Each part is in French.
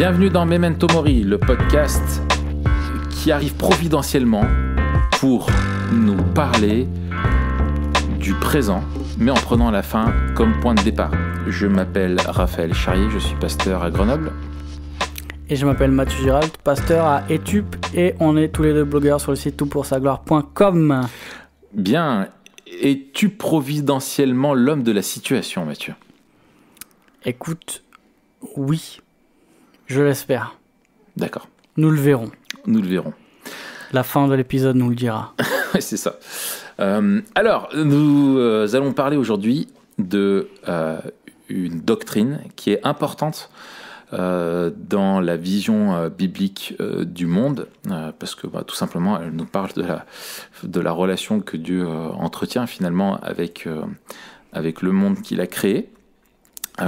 Bienvenue dans Memento Mori, le podcast qui arrive providentiellement pour nous parler du présent, mais en prenant la fin comme point de départ. Je m'appelle Raphaël Charrier, je suis pasteur à Grenoble. Et je m'appelle Mathieu Giralt, pasteur à Etup, et on est tous les deux blogueurs sur le site toutpoursagloire.com. Bien, es-tu providentiellement l'homme de la situation, Mathieu ? Écoute, oui, je l'espère. D'accord. Nous le verrons. Nous le verrons. La fin de l'épisode nous le dira. C'est ça. Alors, nous allons parler aujourd'hui de une doctrine qui est importante dans la vision biblique du monde, parce que tout simplement, elle nous parle de la relation que Dieu entretient finalement avec le monde qu'il a créé.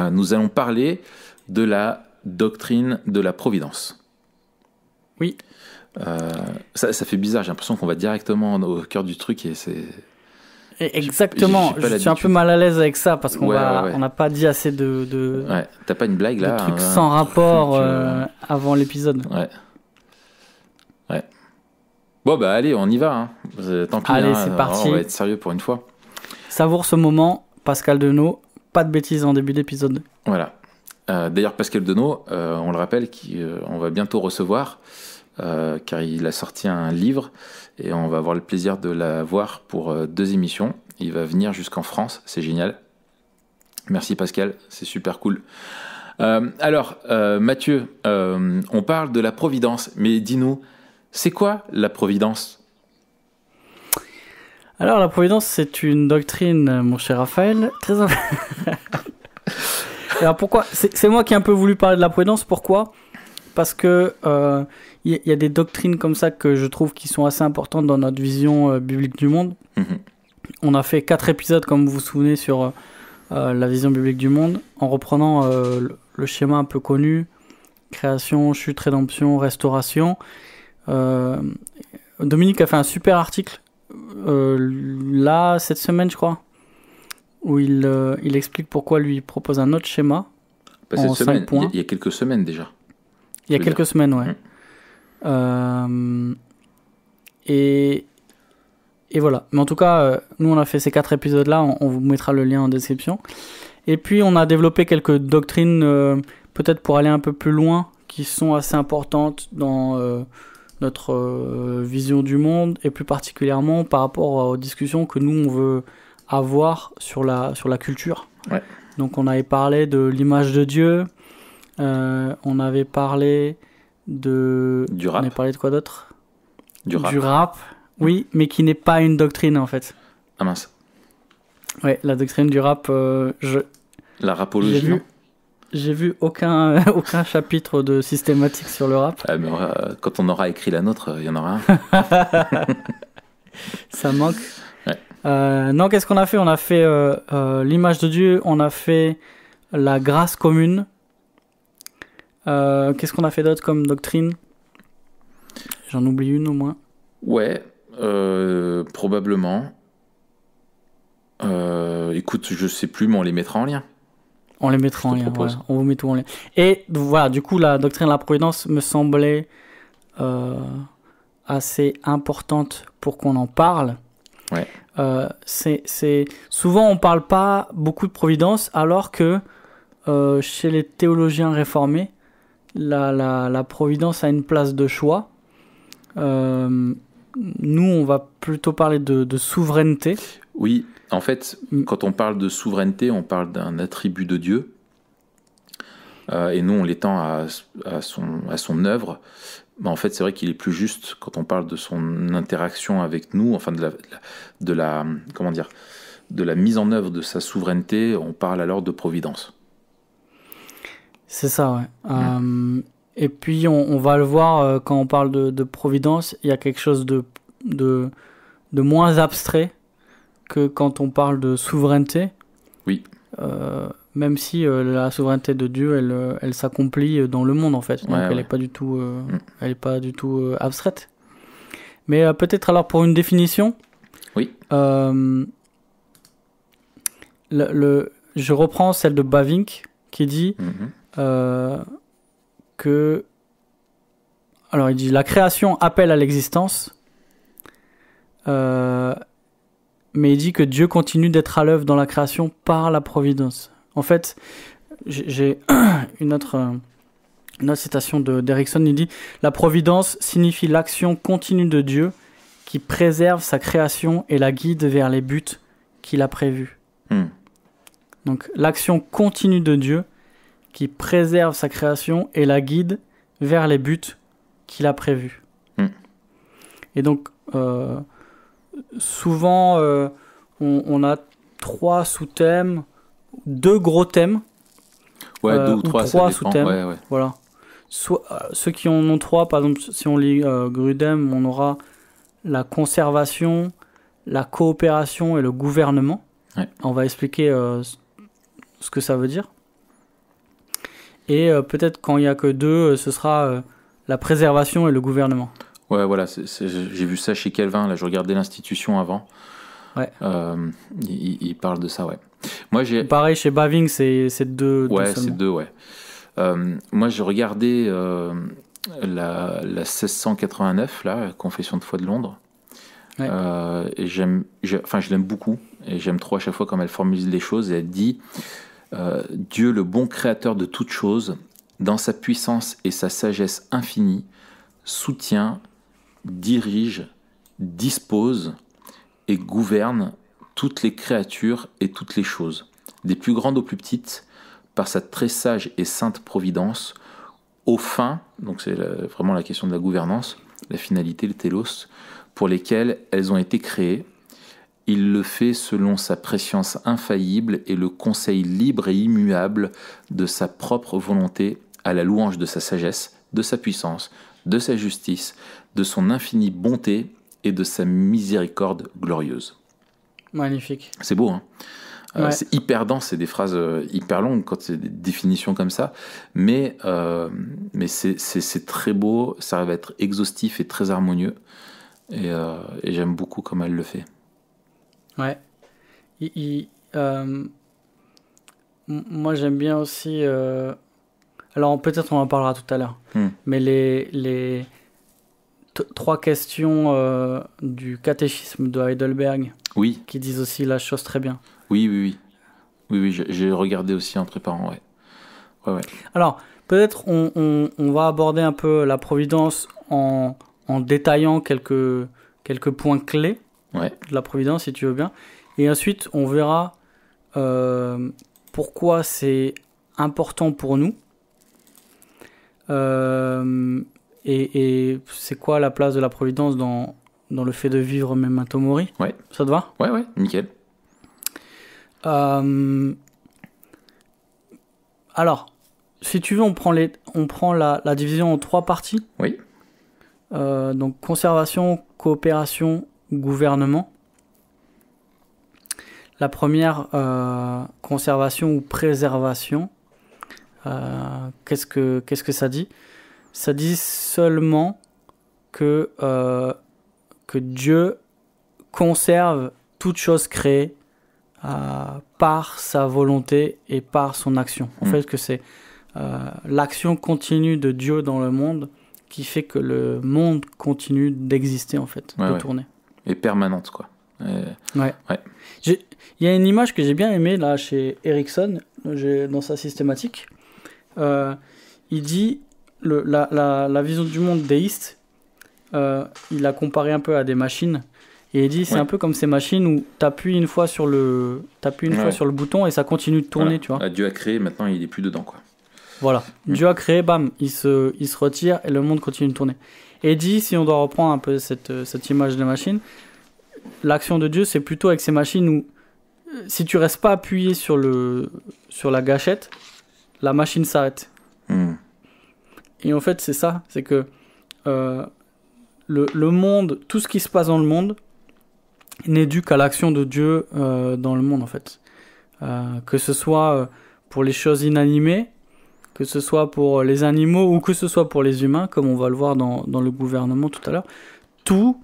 Nous allons parler de la doctrine de la providence. Oui. Ça fait bizarre, j'ai l'impression qu'on va directement au cœur du truc et c'est... Exactement, je suis un peu mal à l'aise avec ça parce qu'on on n'a pas dit assez de Ouais, t'as pas une blague là, de trucs sans rapport avant l'épisode. Ouais. Bon bah allez, on y va. Hein. Tant pis. Allez, c'est parti. On va être sérieux pour une fois. Savoure ce moment, Pascal Denot. Pas de bêtises en début d'épisode. Voilà. D'ailleurs, Pascal Denot, on le rappelle, on va bientôt recevoir, car il a sorti un livre et on va avoir le plaisir de la voir pour 2 émissions. Il va venir jusqu'en France, c'est génial. Merci Pascal, c'est super cool. Alors, Mathieu, on parle de la providence, mais dis-nous, c'est quoi la providence ? Alors, la providence, c'est une doctrine, mon cher Raphaël, très... Alors, pourquoi ? C'est moi qui ai un peu voulu parler de la providence. Pourquoi ? Parce que y a des doctrines comme ça que je trouve qui sont assez importantes dans notre vision biblique du monde. Mm-hmm. On a fait 4 épisodes, comme vous vous souvenez, sur la vision biblique du monde, en reprenant le schéma un peu connu, création, chute, rédemption, restauration. Dominique a fait un super article là, cette semaine, je crois, où il explique pourquoi lui propose un autre schéma en 5 points. Il y a quelques semaines déjà. Il y a quelques semaines, ouais. Et voilà. Mais en tout cas, nous, on a fait ces 4 épisodes-là. On vous mettra le lien en description. Et puis, on a développé quelques doctrines, peut-être pour aller un peu plus loin, qui sont assez importantes dans notre vision du monde, et plus particulièrement par rapport aux discussions que nous, on veut avoir sur la culture. Ouais. Donc, on avait parlé de l'image de Dieu. On avait parlé du rap. On avait parlé de quoi d'autre ? Du rap, oui, mais qui n'est pas une doctrine en fait. Ah mince. Ouais, la doctrine du rap, la rapologie. J'ai vu aucun chapitre de systématique sur le rap. Mais quand on aura écrit la nôtre, il y en aura un. Ça manque. Ouais. Non, qu'est-ce qu'on a fait ? On a fait l'image de Dieu, on a fait la grâce commune. Qu'est-ce qu'on a fait d'autre comme doctrine ? J'en oublie une au moins. Ouais, probablement. Écoute, je sais plus, mais on les mettra en lien. On les mettra en lien, voilà. On vous met tout en lien. Et voilà, du coup, la doctrine de la providence me semblait assez importante pour qu'on en parle. Ouais. C'est souvent on parle pas beaucoup de providence, alors que chez les théologiens réformés, la providence a une place de choix. Nous, on va plutôt parler de souveraineté. Oui, en fait, quand on parle de souveraineté, on parle d'un attribut de Dieu. Et nous, on l'étend à son œuvre. Mais en fait, c'est vrai qu'il est plus juste quand on parle de son interaction avec nous, enfin de la mise en œuvre de sa souveraineté, on parle alors de providence. C'est ça, ouais. Et puis, on va le voir quand on parle de providence, il y a quelque chose de moins abstrait que quand on parle de souveraineté. Oui. Même si la souveraineté de Dieu, elle s'accomplit dans le monde, en fait. Donc, elle n'est pas du tout, abstraite. Mais peut-être alors pour une définition. Oui. Je reprends celle de Bavinck qui dit que que... Alors il dit, la création appelle à l'existence, mais il dit que Dieu continue d'être à l'œuvre dans la création par la providence. En fait, j'ai une autre citation d'Erickson, il dit « La providence signifie l'action continue de Dieu qui préserve sa création et la guide vers les buts qu'il a prévus. » Donc, l'action continue de Dieu qui préserve sa création et la guide vers les buts qu'il a prévus. Et donc, souvent, on a 3 sous-thèmes, 2 gros thèmes. Ouais, 2 ou 3 sous-thèmes. Ouais. Voilà. Ceux qui en ont 3, par exemple, si on lit Grudem, on aura la conservation, la coopération et le gouvernement. Ouais. On va expliquer ce que ça veut dire. Et peut-être quand il n'y a que 2, ce sera la préservation et le gouvernement. Ouais, voilà, j'ai vu ça chez Calvin, là, je regardais l'Institution avant. Ouais. Il parle de ça, ouais. Moi, pareil, chez Bavinck, c'est 2. Ouais, c'est 2, ouais. Moi, j'ai regardé la 1689, là, la Confession de foi de Londres. Ouais. Et je l'aime beaucoup. Et j'aime trop à chaque fois comme elle formule les choses. Et elle dit Dieu, le bon créateur de toutes choses, dans sa puissance et sa sagesse infinie, soutient, dirige, dispose et gouverne toutes les créatures et toutes les choses, des plus grandes aux plus petites, par sa très sage et sainte providence, aux fins, donc c'est vraiment la question de la gouvernance, la finalité, le télos, pour lesquelles elles ont été créées. Il le fait selon sa prescience infaillible et le conseil libre et immuable de sa propre volonté, à la louange de sa sagesse, de sa puissance, de sa justice, de son infinie bonté et de sa miséricorde glorieuse. Magnifique. C'est beau, hein. Ouais. C'est hyper dense, c'est des phrases hyper longues quand c'est des définitions comme ça, mais c'est très beau, ça arrive à être exhaustif et très harmonieux, et j'aime beaucoup comme elle le fait. Ouais. Moi j'aime bien aussi... Alors peut-être on en parlera tout à l'heure, mais les 3 questions du catéchisme de Heidelberg, oui, qui disent aussi la chose très bien. Oui, j'ai regardé aussi en préparant, ouais. Alors, peut-être on va aborder un peu la providence en détaillant quelques points clés de la providence, si tu veux bien. Et ensuite, on verra pourquoi c'est important pour nous. Et c'est quoi la place de la providence dans le fait de vivre Memento Mori. Ouais. Ça te va ? Ouais, nickel. Alors, si tu veux, on prend la division en 3 parties. Oui. Donc, conservation, coopération, gouvernement. La première, conservation ou préservation. Qu'est-ce que ça dit ? Ça dit seulement que Dieu conserve toute chose créée par sa volonté et par son action. En fait, que c'est l'action continue de Dieu dans le monde qui fait que le monde continue d'exister, en fait, de tourner. Et permanente, quoi. Ouais. Il y a une image que j'ai bien aimée, là, chez Erickson, dans sa systématique. Il dit, la vision du monde déiste, il a comparé un peu à des machines. Et il dit, c'est un peu comme ces machines où t'appuies une fois sur le bouton et ça continue de tourner, tu vois. Dieu a créé, maintenant il est plus dedans, quoi. Voilà. Dieu a créé, bam, il se retire et le monde continue de tourner. Et il dit, si on doit reprendre un peu cette image de machine, l'action de Dieu, c'est plutôt avec ces machines où, si tu restes pas appuyé sur la gâchette, la machine s'arrête. Et en fait, c'est ça, c'est que le monde, tout ce qui se passe dans le monde, n'est dû qu'à l'action de Dieu dans le monde, en fait. Que ce soit pour les choses inanimées, que ce soit pour les animaux ou que ce soit pour les humains, comme on va le voir dans le gouvernement tout à l'heure. Tout,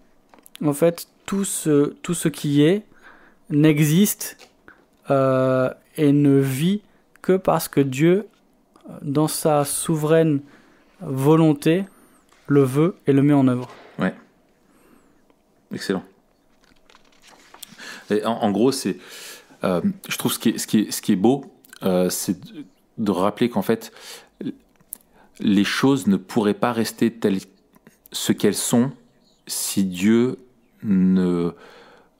en fait, tout ce qui est n'existe et ne vit que parce que Dieu, dans sa souveraine volonté le veut et le met en œuvre. Ouais. Excellent. Et en gros, c'est, je trouve ce qui est beau, c'est de rappeler qu'en fait, les choses ne pourraient pas rester telles ce qu'elles sont si Dieu ne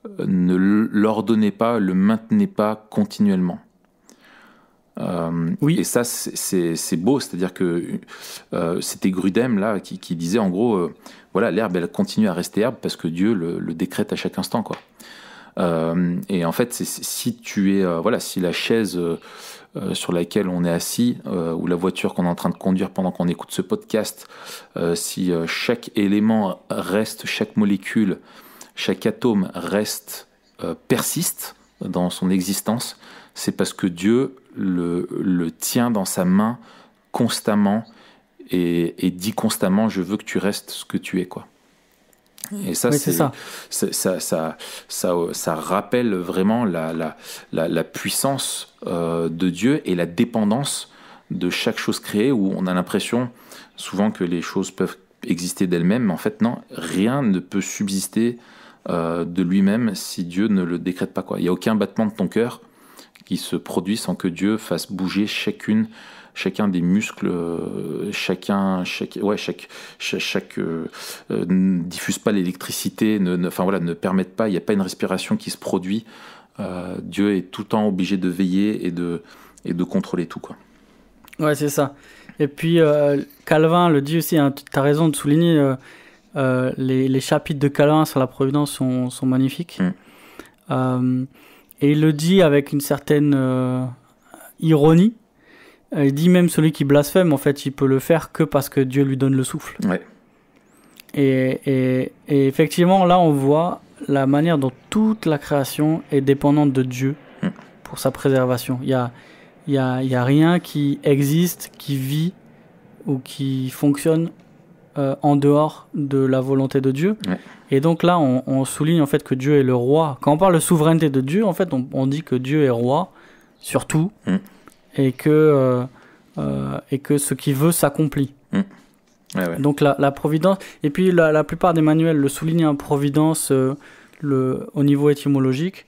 l'ordonnait pas, le maintenait pas continuellement. Oui. Et ça, c'est beau, c'est-à-dire que c'était Grudem là qui disait en gros, voilà, l'herbe elle continue à rester herbe parce que Dieu le décrète à chaque instant, quoi. Et en fait, si tu es, voilà, si la chaise sur laquelle on est assis ou la voiture qu'on est en train de conduire pendant qu'on écoute ce podcast, si chaque élément reste, chaque molécule, chaque atome reste, persiste dans son existence, c'est parce que Dieu le tient dans sa main constamment et dit constamment, je veux que tu restes ce que tu es, quoi. Et ça, Oui, ça rappelle vraiment la puissance de Dieu et la dépendance de chaque chose créée, où on a l'impression souvent que les choses peuvent exister d'elles-mêmes, mais en fait non, rien ne peut subsister de lui-même si Dieu ne le décrète pas, quoi. Il n'y a aucun battement de ton cœur qui se produit sans que Dieu fasse bouger chacun des muscles, diffuse pas l'électricité, ne permettent pas, il n'y a pas une respiration qui se produit. Dieu est tout le temps obligé de veiller et de contrôler tout, quoi. Ouais, c'est ça. Et puis Calvin le dit aussi, hein, tu as raison de souligner, les chapitres de Calvin sur la providence sont magnifiques. Et il le dit avec une certaine ironie. Il dit même celui qui blasphème, en fait, il peut le faire que parce que Dieu lui donne le souffle. Ouais. Et effectivement, là, on voit la manière dont toute la création est dépendante de Dieu pour sa préservation. Il y a rien qui existe, qui vit ou qui fonctionne en dehors de la volonté de Dieu. Ouais. Et donc là, on souligne en fait que Dieu est le roi. Quand on parle de souveraineté de Dieu, en fait, on dit que Dieu est roi sur tout. Et que ce qu'il veut s'accomplit. Ouais. Donc la providence, et puis la plupart des manuels le soulignent, hein, providence au niveau étymologique,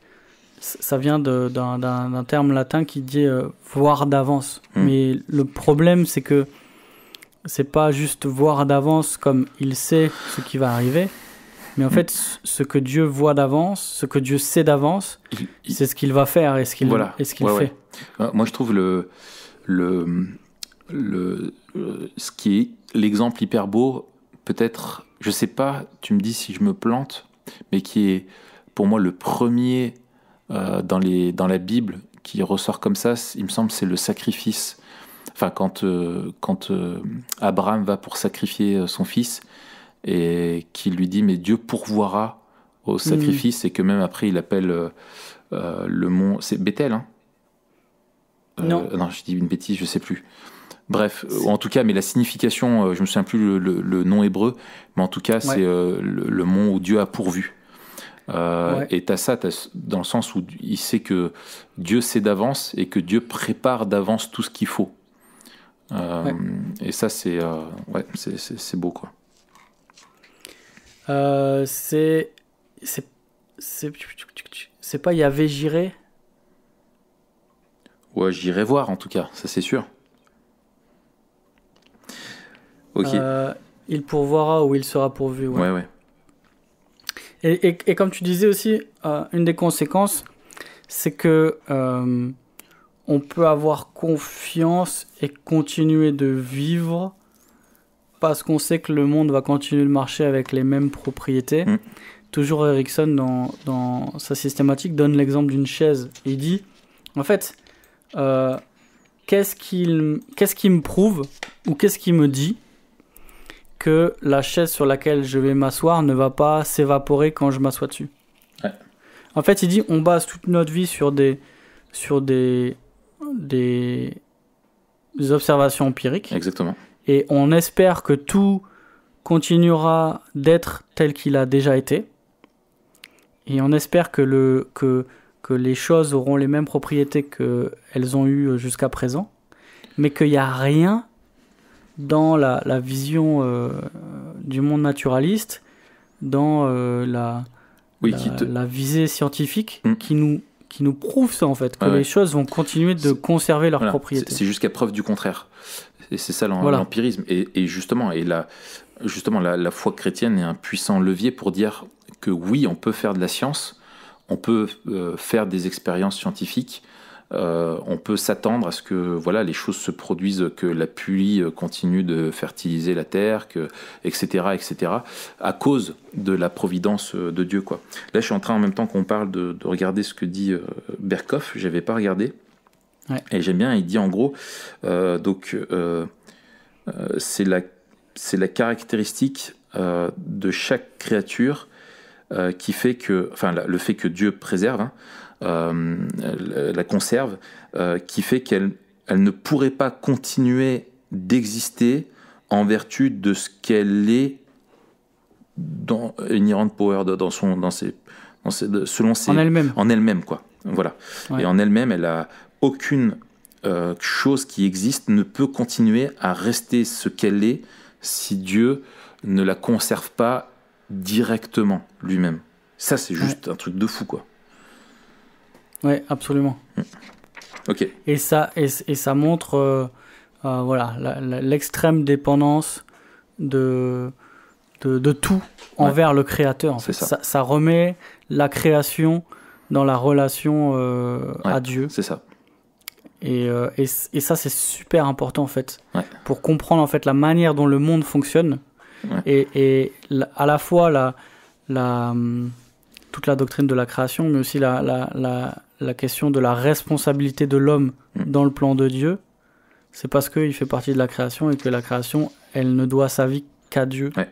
ça vient d'un terme latin qui dit voir d'avance. Mais le problème, c'est que c'est pas juste voir d'avance comme il sait ce qui va arriver, mais en fait ce que Dieu voit d'avance, ce que Dieu sait d'avance, c'est ce qu'il va faire et ce qu'il fait. Moi, je trouve ce qui est l'exemple hyper beau, peut-être, je sais pas, tu me dis si je me plante, mais qui est pour moi le premier dans la Bible qui ressort comme ça, il me semble, c'est le sacrifice. Enfin, quand Abraham va pour sacrifier son fils et qu'il lui dit mais Dieu pourvoira au sacrifice, et que même après il appelle le mont, c'est Bethel, hein. Non, je dis une bêtise, je sais plus. Bref, en tout cas, mais la signification, je me souviens plus le nom hébreu, mais en tout cas, c'est le mont où Dieu a pourvu. Et t'as dans le sens où il sait que Dieu sait d'avance et que Dieu prépare d'avance tout ce qu'il faut. Et ça, c'est beau, quoi. C'est pas Yahvé Jireh. Ouais, j'irai voir, en tout cas, ça c'est sûr. Ok. Il pourvoira où il sera pourvu. Ouais. Et comme tu disais aussi, une des conséquences, c'est que on peut avoir confiance et continuer de vivre parce qu'on sait que le monde va continuer de marcher avec les mêmes propriétés. Toujours Erickson, dans sa systématique, donne l'exemple d'une chaise. Il dit, en fait, qu'est-ce qui me prouve ou qu'est-ce qui me dit que la chaise sur laquelle je vais m'asseoir ne va pas s'évaporer quand je m'assois dessus. En fait, il dit, on base toute notre vie sur des observations empiriques. Exactement. Et on espère que tout continuera d'être tel qu'il a déjà été. Et on espère que les choses auront les mêmes propriétés qu'elles ont eues jusqu'à présent. Mais qu'il n'y a rien dans la vision du monde naturaliste, dans la visée scientifique qui nous prouve ça en fait, que les choses vont continuer de conserver leur propriété. C'est jusqu'à preuve du contraire. Et c'est ça l'empirisme. Et justement, la foi chrétienne est un puissant levier pour dire que oui, on peut faire de la science, on peut faire des expériences scientifiques, on peut s'attendre à ce que les choses se produisent, que la pluie continue de fertiliser la terre, etc., à cause de la providence de Dieu, quoi. Là, je suis en train, en même temps qu'on parle, de regarder ce que dit Berkhoff. Je n'avais pas regardé. Ouais. Et j'aime bien, il dit en gros, c'est la caractéristique de chaque créature qui fait que, le fait que Dieu préserve, la conserve, qui fait qu'elle ne pourrait pas continuer d'exister en vertu de ce qu'elle est dans Inherent Power, en elle-même, quoi. Voilà. Ouais. Et en elle-même, elle a aucune chose qui existe ne peut continuer à rester ce qu'elle est si Dieu ne la conserve pas directement lui-même. Ça, c'est juste un truc de fou, quoi. Ouais, absolument. Ok. Et ça montre l'extrême dépendance de tout envers le Créateur. En fait. Ça remet la création dans la relation à Dieu. C'est ça. Et ça, c'est super important en fait, pour comprendre en fait la manière dont le monde fonctionne. Et à la fois toute la doctrine de la création, mais aussi la question de la responsabilité de l'homme dans le plan de Dieu. C'est parce qu'il fait partie de la création et que la création, elle ne doit sa vie qu'à Dieu. Ouais.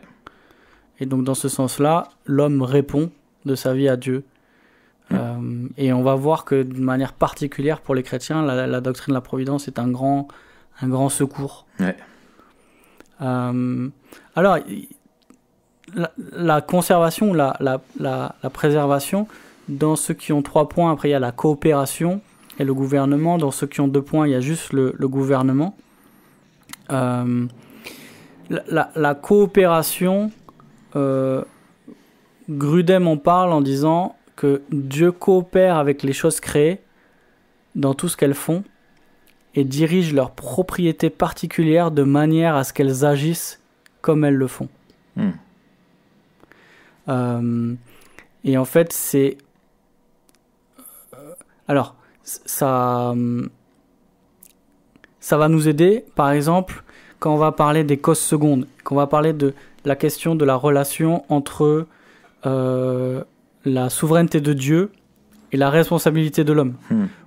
Et donc dans ce sens-là, l'homme répond de sa vie à Dieu. Et on va voir que de manière particulière pour les chrétiens, la doctrine de la providence est un grand secours. Ouais. Alors, la conservation, la préservation, dans ceux qui ont 3 points, après il y a la coopération et le gouvernement. Dans ceux qui ont 2 points, il y a juste le gouvernement. La coopération, Grudem en parle en disant que Dieu coopère avec les choses créées dans tout ce qu'elles font et dirige leurs propriétés particulières de manière à ce qu'elles agissent comme elles le font. Et en fait, c'est... Alors, ça va nous aider, par exemple, quand on va parler des causes secondes, quand on va parler de la question de la relation entre la souveraineté de Dieu et la responsabilité de l'homme,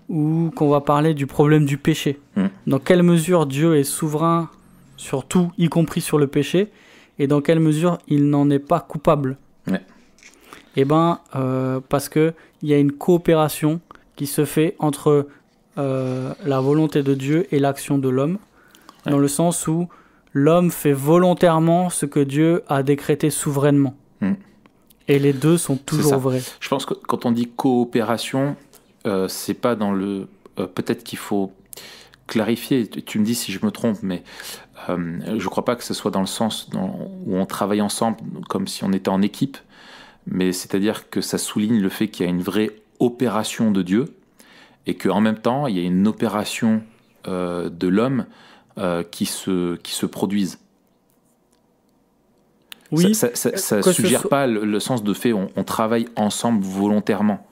ou qu'on va parler du problème du péché. Dans quelle mesure Dieu est souverain sur tout, y compris sur le péché, et dans quelle mesure il n'en est pas coupable. Eh ben, parce qu'il y a une coopération qui se fait entre la volonté de Dieu et l'action de l'homme, dans le sens où l'homme fait volontairement ce que Dieu a décrété souverainement. Et les deux sont toujours vrais. Je pense que quand on dit coopération, c'est pas dans le... peut-être qu'il faut clarifier, tu me dis si je me trompe, mais je crois pas que ce soit dans le sens où on travaille ensemble comme si on était en équipe, mais c'est-à-dire que ça souligne le fait qu'il y a une vraie opération de Dieu et qu'en même temps, il y a une opération de l'homme qui se produisent. Oui, ça ne suggère pas le sens de fait on travaille ensemble volontairement.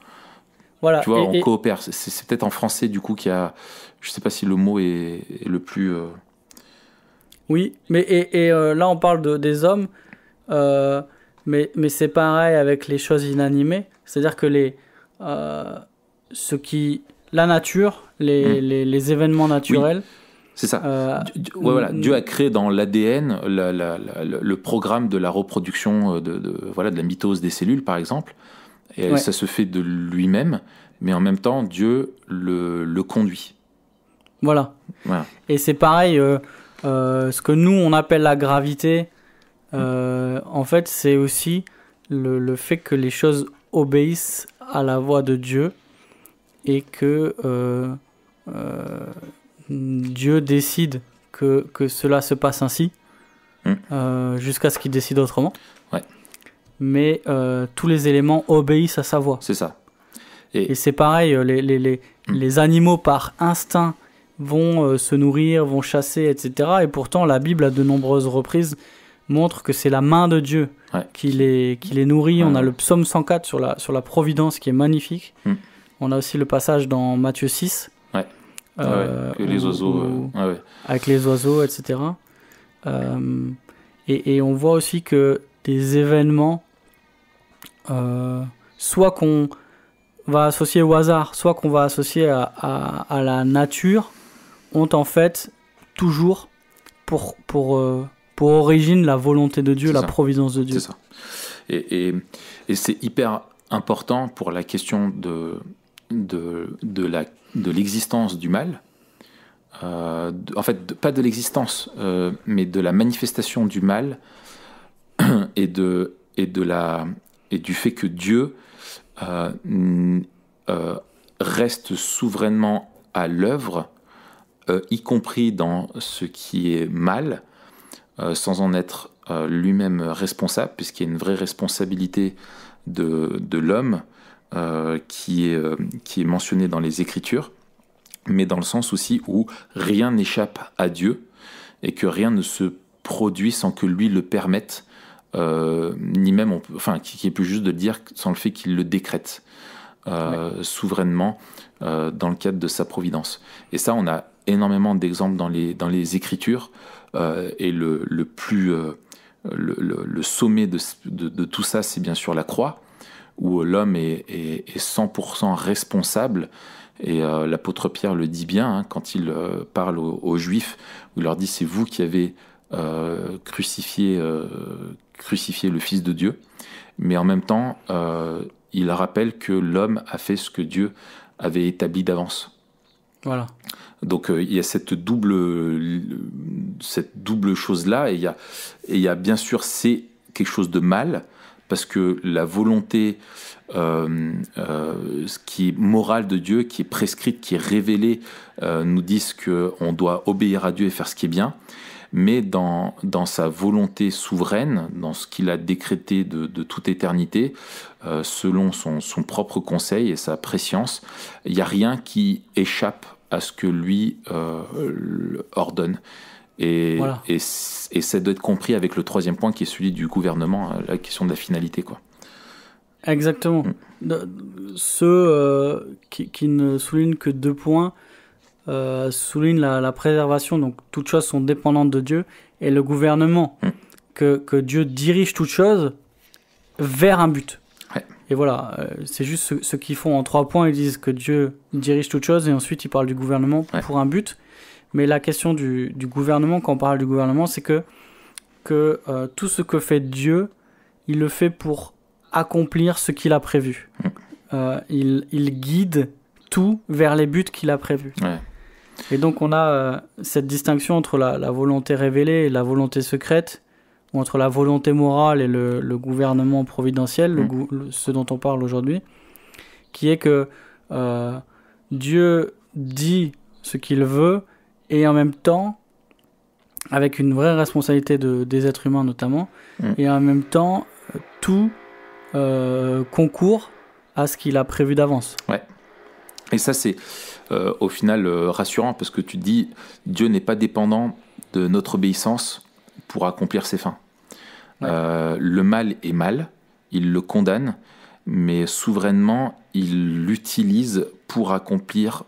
Voilà, tu vois, on coopère. C'est peut-être en français du coup qu'il y a... Je ne sais pas si le mot est le plus... Oui, mais là on parle des hommes, mais c'est pareil avec les choses inanimées. C'est-à-dire que la nature, les événements naturels... Oui. C'est ça. Dieu a créé dans l'ADN le programme de la reproduction de la mitose des cellules, par exemple. Et ça se fait de lui-même, mais en même temps, Dieu le conduit. Voilà. Et c'est pareil, ce que nous, on appelle la gravité, en fait, c'est aussi le fait que les choses obéissent à la voix de Dieu et que... Dieu décide que cela se passe ainsi, jusqu'à ce qu'il décide autrement. Ouais. Mais tous les éléments obéissent à sa voix. C'est ça. Et c'est pareil, les animaux par instinct vont se nourrir, vont chasser, etc. Et pourtant, la Bible, à de nombreuses reprises, montre que c'est la main de Dieu qui les nourrit. On a le psaume 104 sur la providence qui est magnifique. On a aussi le passage dans Matthieu 6. Que les oiseaux... Avec les oiseaux, etc. Et on voit aussi que des événements, soit qu'on va associer au hasard, soit qu'on va associer à la nature, ont en fait toujours pour origine la volonté de Dieu, c'est la ça. Providence de Dieu. C'est ça. Et c'est hyper important pour la question de l'existence du mal. En fait, pas de l'existence, mais de la manifestation du mal et du fait que Dieu reste souverainement à l'œuvre, y compris dans ce qui est mal, sans en être lui-même responsable, puisqu'il y a une vraie responsabilité de l'homme qui est mentionnée dans les Écritures, mais dans le sens aussi où rien n'échappe à Dieu et que rien ne se produit sans que lui le permette, ni même, qui est plus juste de le dire sans le fait qu'il le décrète souverainement dans le cadre de sa providence. Et ça, on a énormément d'exemples dans les Écritures, et le sommet de tout ça, c'est bien sûr la croix, où l'homme est 100% responsable. Et l'apôtre Pierre le dit bien quand il parle aux Juifs, où il leur dit: c'est vous qui avez crucifié le Fils de Dieu. Mais en même temps, il rappelle que l'homme a fait ce que Dieu avait établi d'avance. Voilà. Donc il y a cette double chose-là, et il y a bien sûr, c'est quelque chose de mal, parce que la volonté qui est morale de Dieu, qui est prescrite, qui est révélée, nous disent qu'on doit obéir à Dieu et faire ce qui est bien, mais dans sa volonté souveraine, dans ce qu'il a décrété de toute éternité, selon son propre conseil et sa prescience, il n'y a rien qui échappe à ce que lui ordonne. Et ça doit être compris avec le troisième point, qui est celui du gouvernement, la question de la finalité, quoi. Exactement. Ceux qui ne soulignent que 2 points soulignent la préservation, donc toutes choses sont dépendantes de Dieu, et le gouvernement, que Dieu dirige toutes choses vers un but. Et voilà, c'est juste ce qu'ils font en 3 points. Ils disent que Dieu dirige toutes choses, et ensuite ils parlent du gouvernement pour un but. Mais la question du gouvernement, quand on parle du gouvernement, c'est que tout ce que fait Dieu, il le fait pour accomplir ce qu'il a prévu. Il guide tout vers les buts qu'il a prévus. Et donc on a cette distinction entre la volonté révélée et la volonté secrète, ou entre la volonté morale et le gouvernement providentiel, ce dont on parle aujourd'hui, qui est que Dieu dit ce qu'il veut, et en même temps, avec une vraie responsabilité des êtres humains notamment, et en même temps, tout concourt à ce qu'il a prévu d'avance. Ouais. Et ça, c'est au final rassurant, parce que tu te dis, Dieu n'est pas dépendant de notre obéissance pour accomplir ses fins. Le mal est mal, il le condamne, mais souverainement, il l'utilise pour accomplir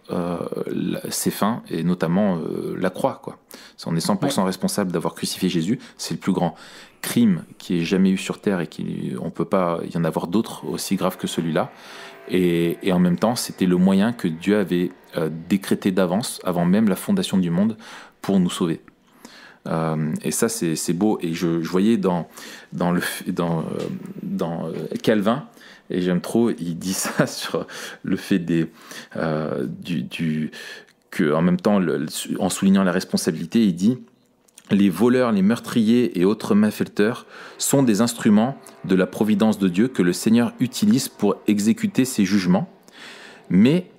ses fins, et notamment la croix, quoi. On est 100% responsable d'avoir crucifié Jésus. C'est le plus grand crime qui ait jamais eu sur Terre, et on peut pas y en avoir d'autres aussi graves que celui-là. Et en même temps, c'était le moyen que Dieu avait décrété d'avance, avant même la fondation du monde, pour nous sauver. Et ça, c'est beau. Et je voyais dans Calvin, et j'aime trop, il dit ça sur le fait que, en même temps, en soulignant la responsabilité, il dit: les voleurs, les meurtriers et autres malfaiteurs sont des instruments de la providence de Dieu que le Seigneur utilise pour exécuter ses jugements. Mais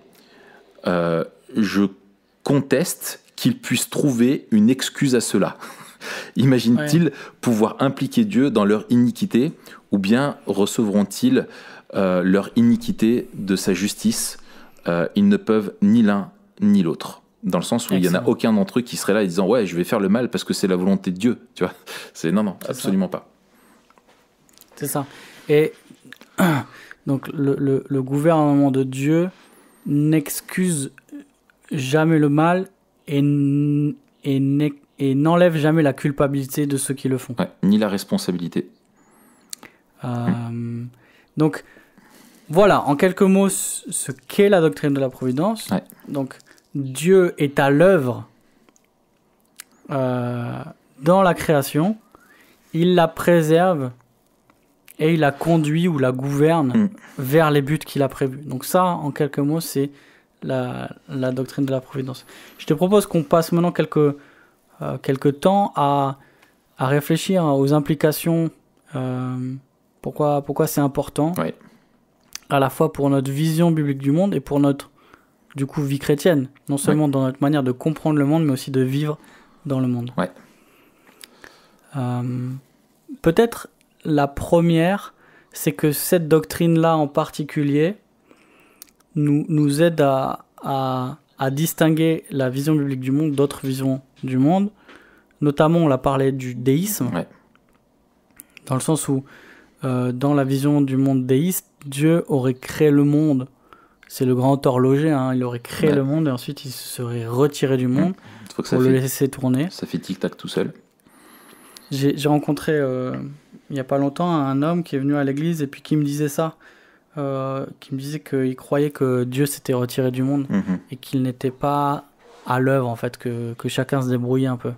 je conteste qu'ils puissent trouver une excuse à cela. Imaginent-ils pouvoir impliquer Dieu dans leur iniquité, ou bien recevront-ils leur iniquité de sa justice? Ils ne peuvent ni l'un ni l'autre. Dans le sens où il n'y en a aucun d'entre eux qui serait là et disant ouais, je vais faire le mal parce que c'est la volonté de Dieu. Tu vois, non, absolument pas. C'est ça. Et donc le gouvernement de Dieu n'excuse jamais le mal et n'enlève jamais la culpabilité de ceux qui le font. Ouais, ni la responsabilité. Donc voilà, en quelques mots, ce qu'est la doctrine de la providence. Ouais. Donc Dieu est à l'œuvre dans la création, il la préserve et il la conduit ou la gouverne vers les buts qu'il a prévus. Donc ça, en quelques mots, c'est la doctrine de la providence. Je te propose qu'on passe maintenant quelques temps à réfléchir aux implications, pourquoi c'est important, à la fois pour notre vision biblique du monde et pour notre du coup vie chrétienne, non seulement dans notre manière de comprendre le monde, mais aussi de vivre dans le monde. Peut-être la première, c'est que cette doctrine-là en particulier nous aide à distinguer la vision biblique du monde d'autres visions du monde. Notamment, on l'a parlé du déisme, dans le sens où dans la vision du monde déiste, Dieu aurait créé le monde. C'est le grand horloger, il aurait créé le monde et ensuite il se serait retiré du monde pour le laisser tourner. Ça fait tic-tac tout seul. J'ai rencontré il n'y a pas longtemps un homme qui est venu à l'église et puis qui me disait ça, qui me disait qu'il croyait que Dieu s'était retiré du monde et qu'il n'était pas à l'œuvre en fait, que chacun se débrouillait un peu.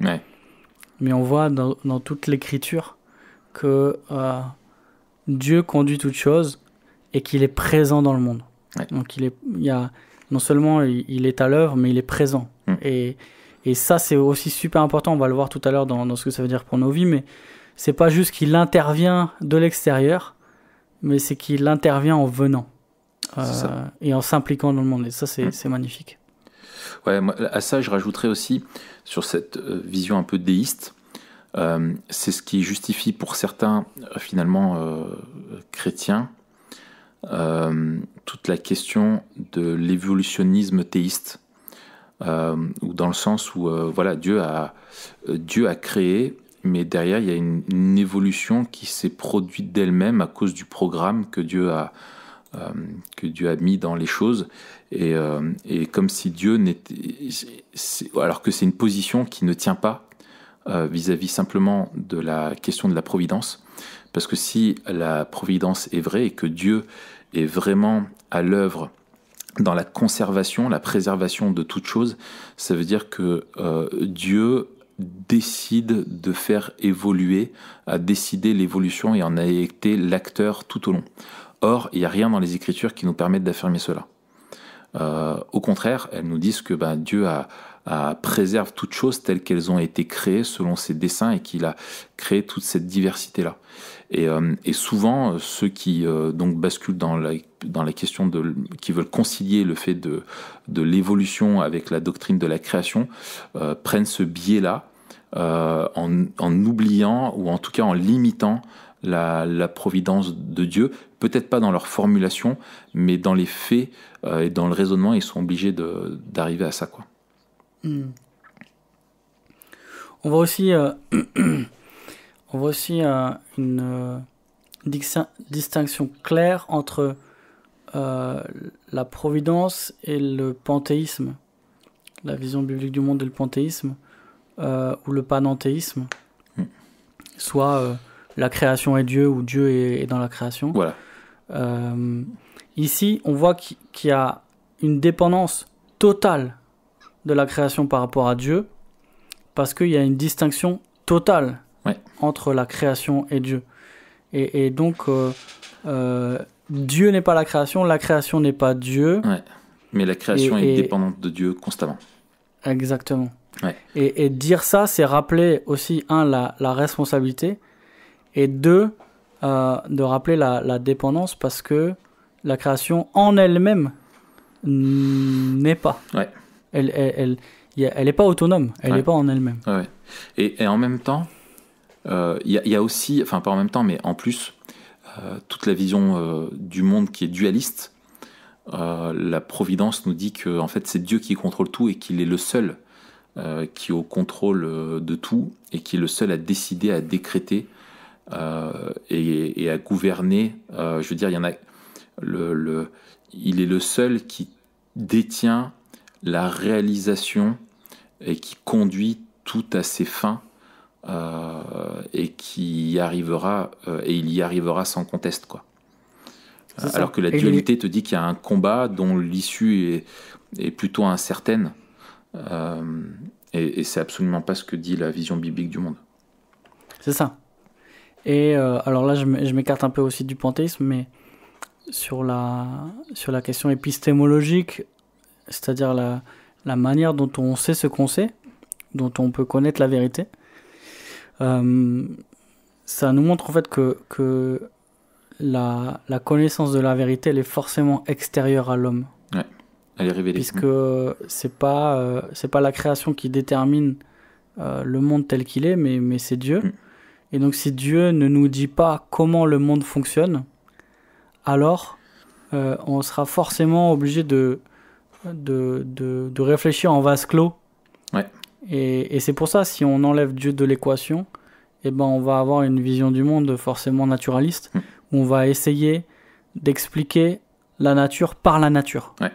Mais on voit dans toute l'écriture que Dieu conduit toutes choses et qu'il est présent dans le monde. Donc non seulement il est à l'œuvre, mais il est présent. Et ça, c'est aussi super important. On va le voir tout à l'heure dans ce que ça veut dire pour nos vies. Mais c'est pas juste qu'il intervient de l'extérieur, mais c'est qu'il intervient en venant et en s'impliquant dans le monde. Et ça, c'est magnifique. Ouais, moi, à ça, je rajouterais aussi sur cette vision un peu déiste. C'est ce qui justifie pour certains, finalement, chrétiens, toute la question de l'évolutionnisme théiste, ou dans le sens où Dieu a créé, mais derrière il y a une évolution qui s'est produite d'elle-même à cause du programme que Dieu a mis dans les choses, et comme si Dieu n'était, alors que c'est une position qui ne tient pas vis-à-vis simplement de la question de la providence. Parce que si la providence est vraie et que Dieu est vraiment à l'œuvre dans la conservation, la préservation de toute chose, ça veut dire que Dieu décide de faire évoluer, a décidé l'évolution et en a été l'acteur tout au long. Or, il n'y a rien dans les Écritures qui nous permette d'affirmer cela. Au contraire, elles nous disent que Dieu préserve toutes choses telles qu'elles ont été créées selon ses desseins et qu'il a créé toute cette diversité-là. Et souvent, ceux qui donc basculent dans la question qui veulent concilier le fait de l'évolution avec la doctrine de la création, prennent ce biais-là en oubliant, ou en tout cas en limitant la providence de Dieu, peut-être pas dans leur formulation, mais dans les faits et dans le raisonnement, ils sont obligés d'arriver à ça, quoi. On voit aussi une distinction claire entre la providence et le panthéisme, la vision biblique du monde et le panthéisme, ou le panenthéisme, soit la création est Dieu ou Dieu est dans la création. Voilà. Ici, on voit qu'il y a une dépendance totale de la création par rapport à Dieu, parce qu'il y a une distinction totale entre la création et Dieu. Et donc, Dieu n'est pas la création n'est pas Dieu. Ouais. Mais la création est dépendante de Dieu constamment. Exactement. Ouais. Et dire ça, c'est rappeler aussi, la responsabilité, et deux, de rappeler la dépendance, parce que la création en elle-même n'est pas. Ouais. Il elle n'est pas autonome, elle n'est Ouais. pas en elle-même. Ouais. Et en même temps, il y a aussi, enfin pas en même temps, mais en plus, toute la vision du monde qui est dualiste. La providence nous dit que en fait, c'est Dieu qui contrôle tout et qu'il est le seul qui est au contrôle de tout et qui est le seul à décider, à décréter et à gouverner. Je veux dire, il y en a il est le seul qui détient la réalisation et qui conduit tout à ses fins et qui y arrivera et il y arrivera sans conteste, quoi. Alors que la dualité te dit qu'il y a un combat dont l'issue est plutôt incertaine et c'est absolument pas ce que dit la vision biblique du monde. C'est ça. Et alors là, je m'écarte un peu aussi du panthéisme, mais sur la question épistémologique, c'est-à-dire la manière dont on sait ce qu'on sait, dont on peut connaître la vérité, ça nous montre en fait que la connaissance de la vérité, elle est forcément extérieure à l'homme. Ouais, elle est révélée. Puisque c'est pas la création qui détermine le monde tel qu'il est, mais c'est Dieu. Et donc si Dieu ne nous dit pas comment le monde fonctionne, alors on sera forcément obligé de réfléchir en vase clos. Ouais. Et c'est pour ça, si on enlève Dieu de l'équation, eh ben on va avoir une vision du monde forcément naturaliste, où on va essayer d'expliquer la nature par la nature. Ouais.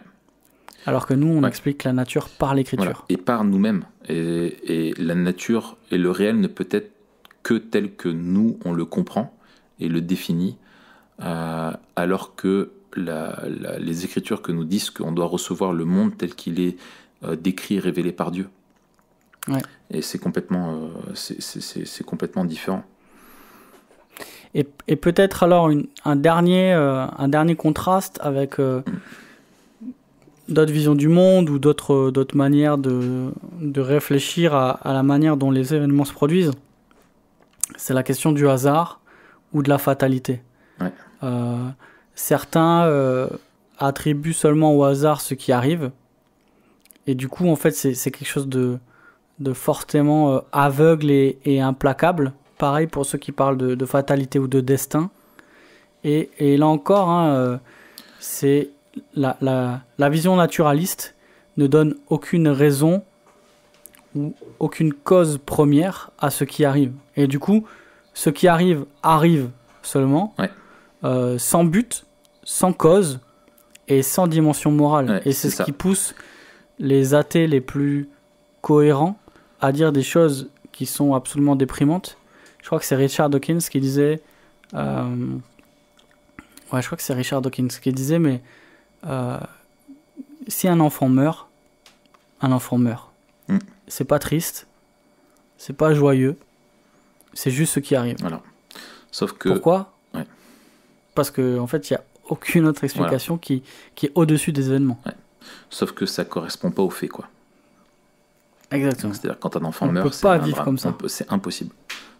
Alors que nous, on explique la nature par l'écriture. Voilà. Et par nous-mêmes. Et la nature et le réel ne peut être que tel que nous, on le comprend et le définit, alors que les Écritures que nous disent qu'on doit recevoir le monde tel qu'il est décrit et révélé par Dieu. Ouais. Et c'est complètement, c'est complètement différent. Et peut-être alors un dernier contraste avec d'autres visions du monde ou d'autres manières de réfléchir à la manière dont les événements se produisent. C'est la question du hasard ou de la fatalité. Ouais. Certains attribuent seulement au hasard ce qui arrive. Et du coup, en fait, c'est quelque chose de fortement aveugle et implacable. Pareil pour ceux qui parlent de fatalité ou de destin. Et là encore, c'est la vision naturaliste ne donne aucune raison ou aucune cause première à ce qui arrive. Et du coup, ce qui arrive seulement, sans but, sans cause et sans dimension morale. Ouais, et c'est ce qui pousse les athées les plus cohérents à dire des choses qui sont absolument déprimantes. Je crois que c'est Richard Dawkins qui disait... je crois que c'est Richard Dawkins qui disait, mais si un enfant meurt, c'est pas triste, c'est pas joyeux, c'est juste ce qui arrive. Voilà. Sauf que... Pourquoi ? Parce qu'en fait, il n'y a aucune autre explication qui est au-dessus des événements. Ouais. Sauf que ça correspond pas aux faits, quoi. Exactement. C'est-à-dire quand un enfant meurt, c'est pas vivre comme ça. C'est impossible.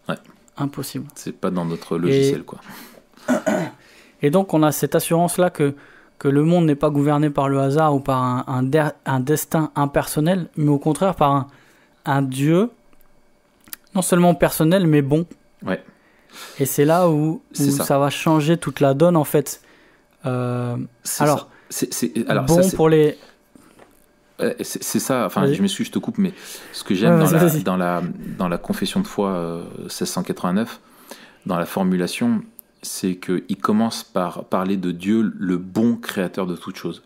Ouais. Impossible. C'est pas dans notre logiciel, quoi. Et donc on a cette assurance-là que le monde n'est pas gouverné par le hasard ou par un destin impersonnel, mais au contraire par un Dieu, non seulement personnel, mais bon. Ouais. Et c'est là où ça va changer toute la donne, en fait. Alors, bon pour les... C'est ça, enfin, je m'excuse, je te coupe, mais ce que j'aime dans la confession de foi 1689, dans la formulation, c'est qu'il commence par parler de Dieu, le bon créateur de toutes choses.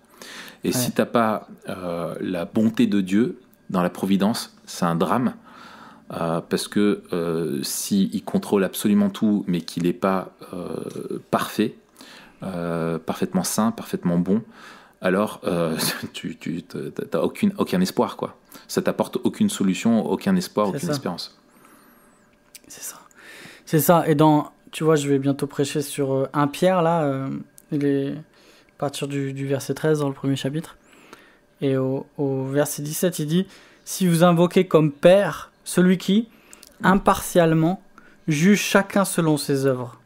Et si tu n'as pas la bonté de Dieu dans la providence, c'est un drame, parce que s'il contrôle absolument tout, mais qu'il n'est pas parfait, parfaitement saint, parfaitement bon, alors tu n'as aucun espoir, quoi. Ça t'apporte aucune solution, aucun espoir, aucune espérance. C'est ça. Et tu vois, je vais bientôt prêcher sur 1 Pierre, là, à partir du verset 13 dans le premier chapitre. Et au verset 17, il dit « Si vous invoquez comme Père celui qui, impartialement, juge chacun selon ses œuvres. »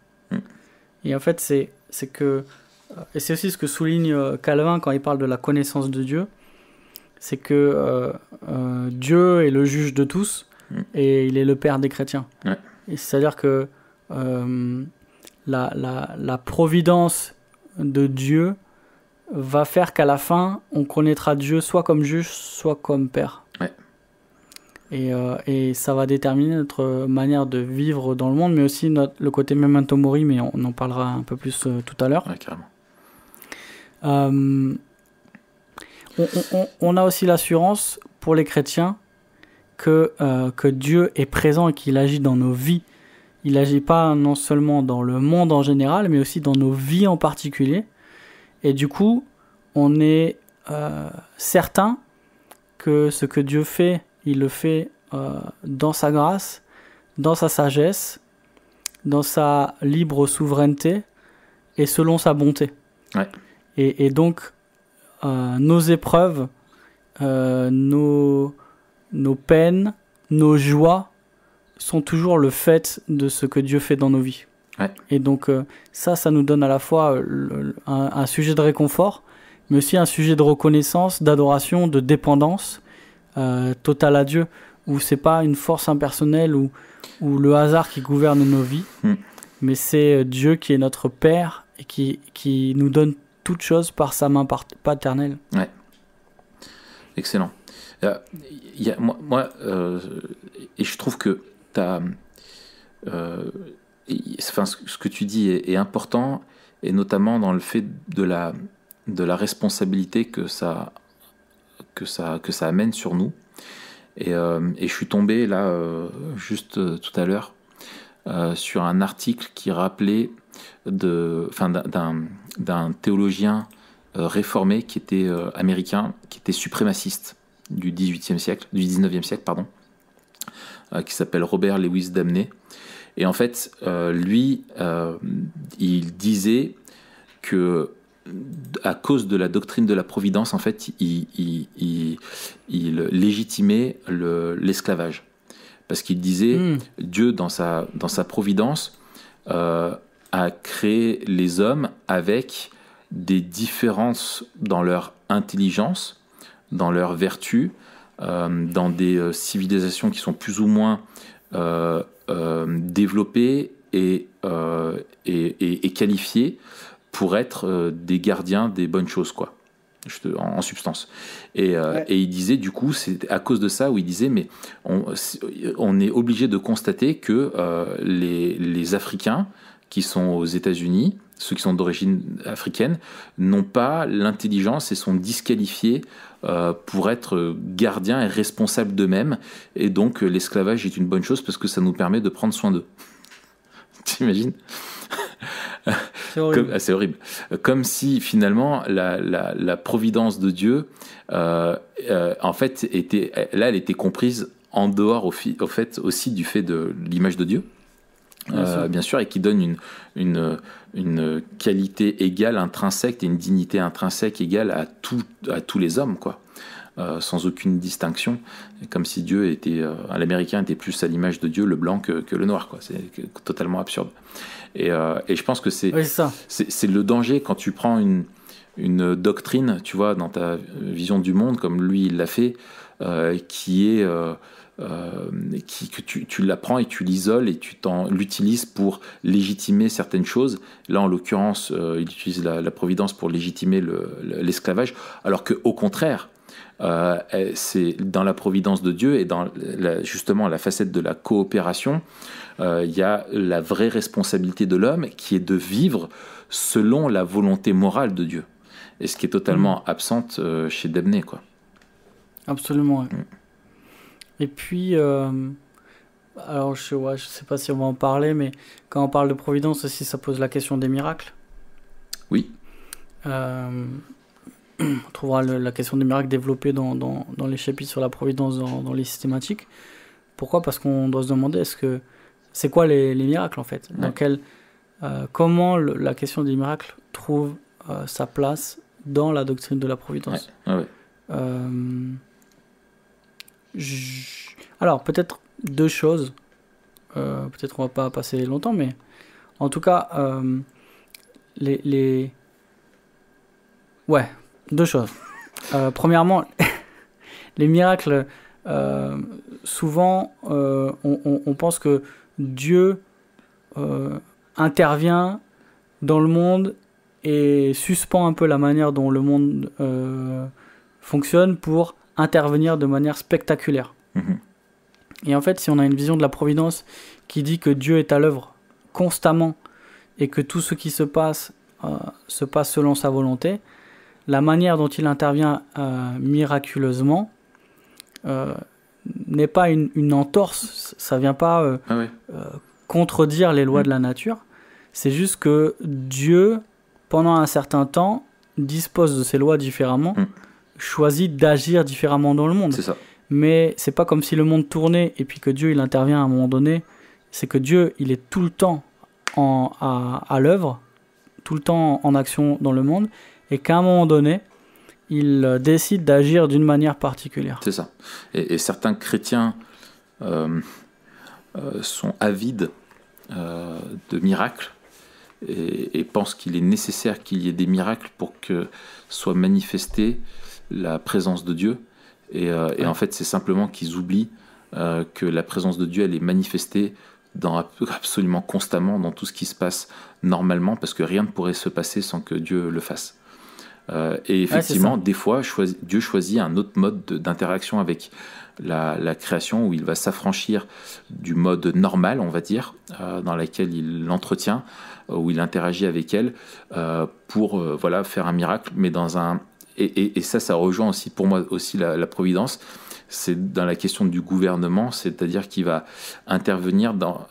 Et en fait, c'est que... Et c'est aussi ce que souligne Calvin quand il parle de la connaissance de Dieu. c'est que Dieu est le juge de tous et il est le père des chrétiens. Ouais. Et c'est-à-dire que la providence de Dieu va faire qu'à la fin, on connaîtra Dieu soit comme juge, soit comme père. Ouais. Et ça va déterminer notre manière de vivre dans le monde, mais aussi le côté memento mori, mais on en parlera un peu plus tout à l'heure. Ouais, carrément. On a aussi l'assurance pour les chrétiens que Dieu est présent et qu'il agit dans nos vies. Il agit pas non seulement dans le monde en général, mais aussi dans nos vies en particulier. Et du coup, on est certain que ce que Dieu fait, il le fait dans sa grâce, dans sa sagesse, dans sa libre souveraineté et selon sa bonté. Ouais. Et donc, nos épreuves, nos peines, nos joies sont toujours le fait de ce que Dieu fait dans nos vies. Ouais. Et donc, ça nous donne à la fois un sujet de réconfort, mais aussi un sujet de reconnaissance, d'adoration, de dépendance totale à Dieu, où c'est pas une force impersonnelle ou le hasard qui gouverne nos vies, mais c'est Dieu qui est notre Père et qui nous donne toutes choses par sa main paternelle. Ouais. Excellent. Et je trouve que ce que tu dis est important, et notamment dans le fait de la responsabilité que ça amène sur nous. Et je suis tombé là, juste tout à l'heure, sur un article qui rappelait d'un théologien réformé qui était américain, qui était suprémaciste du 19e siècle, qui s'appelle Robert Lewis Damney. Et en fait, lui, il disait que à cause de la doctrine de la providence, en fait, il légitimait l'esclavage. Parce qu'il disait, Dieu, dans sa providence, a créé les hommes avec des différences dans leur intelligence, dans leur vertu, dans des civilisations qui sont plus ou moins développées et qualifiées pour être des gardiens des bonnes choses, quoi, en substance. Et il disait, du coup, c'est à cause de ça où il disait, mais on est obligé de constater que les Africains qui sont aux États-Unis, ceux qui sont d'origine africaine, n'ont pas l'intelligence et sont disqualifiés pour être gardiens et responsables d'eux-mêmes. Et donc, l'esclavage est une bonne chose parce que ça nous permet de prendre soin d'eux. T'imagines ? C'est horrible. C'est horrible. Comme si finalement la providence de Dieu, en fait, elle était comprise en dehors au fait aussi du fait de l'image de Dieu, bien sûr, et qui donne une qualité égale, intrinsèque, et une dignité intrinsèque égale à tous les hommes, quoi. Sans aucune distinction, comme si Dieu était, l'américain était plus à l'image de Dieu, le blanc que le noir, quoi. C'est totalement absurde. Et je pense que c'est le danger quand tu prends une doctrine, tu vois, dans ta vision du monde, comme lui il l'a fait, qui est que tu l'apprends et tu l'isoles et tu l'utilises pour légitimer certaines choses. Là, en l'occurrence, il utilise la providence pour légitimer l'esclavage, alors qu'au contraire, c'est dans la providence de Dieu et dans justement la facette de la coopération, il y a la vraie responsabilité de l'homme qui est de vivre selon la volonté morale de Dieu, et ce qui est totalement absente chez Damney, quoi. Absolument, ouais. Et puis, alors je sais pas si on va en parler, mais quand on parle de providence aussi, ça pose la question des miracles. Oui. On trouvera la question des miracles développée dans les chapitres sur la providence dans les systématiques. Pourquoi ? Parce qu'on doit se demander, c'est quoi les miracles, en fait ? Ouais. Comment la question des miracles trouve sa place dans la doctrine de la providence ? Ouais. Alors, peut-être deux choses. Peut-être on va pas passer longtemps, mais en tout cas, Ouais, deux choses. Premièrement, les miracles, souvent, on pense que Dieu intervient dans le monde et suspend un peu la manière dont le monde fonctionne pour intervenir de manière spectaculaire. Et en fait, si on a une vision de la providence qui dit que Dieu est à l'œuvre constamment et que tout ce qui se passe selon sa volonté, la manière dont il intervient miraculeusement n'est pas une entorse, ça vient pas contredire les lois de la nature, c'est juste que Dieu, pendant un certain temps, dispose de ses lois différemment, choisit d'agir différemment dans le monde. C'est ça. Mais c'est pas comme si le monde tournait et puis que Dieu il intervient à un moment donné, c'est que Dieu il est tout le temps à l'œuvre, tout le temps en action dans le monde, et qu'à un moment donné, il décide d'agir d'une manière particulière. C'est ça. Et certains chrétiens sont avides de miracles et pensent qu'il est nécessaire qu'il y ait des miracles pour que soit manifestée la présence de Dieu. Et en fait, c'est simplement qu'ils oublient que la présence de Dieu, elle est manifestée absolument constamment dans tout ce qui se passe normalement, parce que rien ne pourrait se passer sans que Dieu le fasse. Et effectivement, des fois, Dieu choisit un autre mode d'interaction avec la création, où il va s'affranchir du mode normal, on va dire, dans lequel il l'entretient, où il interagit avec elle, pour faire un miracle, mais dans un... Et ça rejoint aussi pour moi aussi la providence, c'est dans la question du gouvernement, c'est-à-dire qu'il va intervenir dans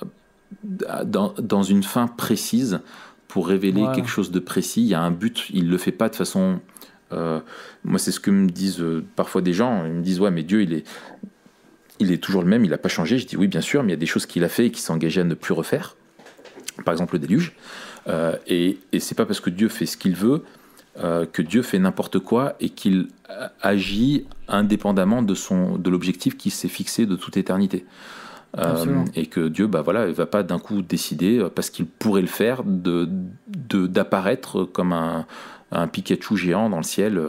une fin précise pour révéler quelque chose de précis. Il y a un but, il ne le fait pas de façon... moi, c'est ce que me disent parfois des gens, ils me disent « Ouais, mais Dieu, il est toujours le même, il n'a pas changé ». Je dis « Oui, bien sûr, mais il y a des choses qu'il a fait et qu'il s'est engagé à ne plus refaire. » Par exemple, le déluge. Et c'est pas parce que Dieu fait ce qu'il veut que Dieu fait n'importe quoi et qu'il agit indépendamment de l'objectif qu'il s'est fixé de toute éternité. Et que Dieu, il va pas d'un coup décider, parce qu'il pourrait le faire, d'apparaître comme un Pikachu géant dans le ciel.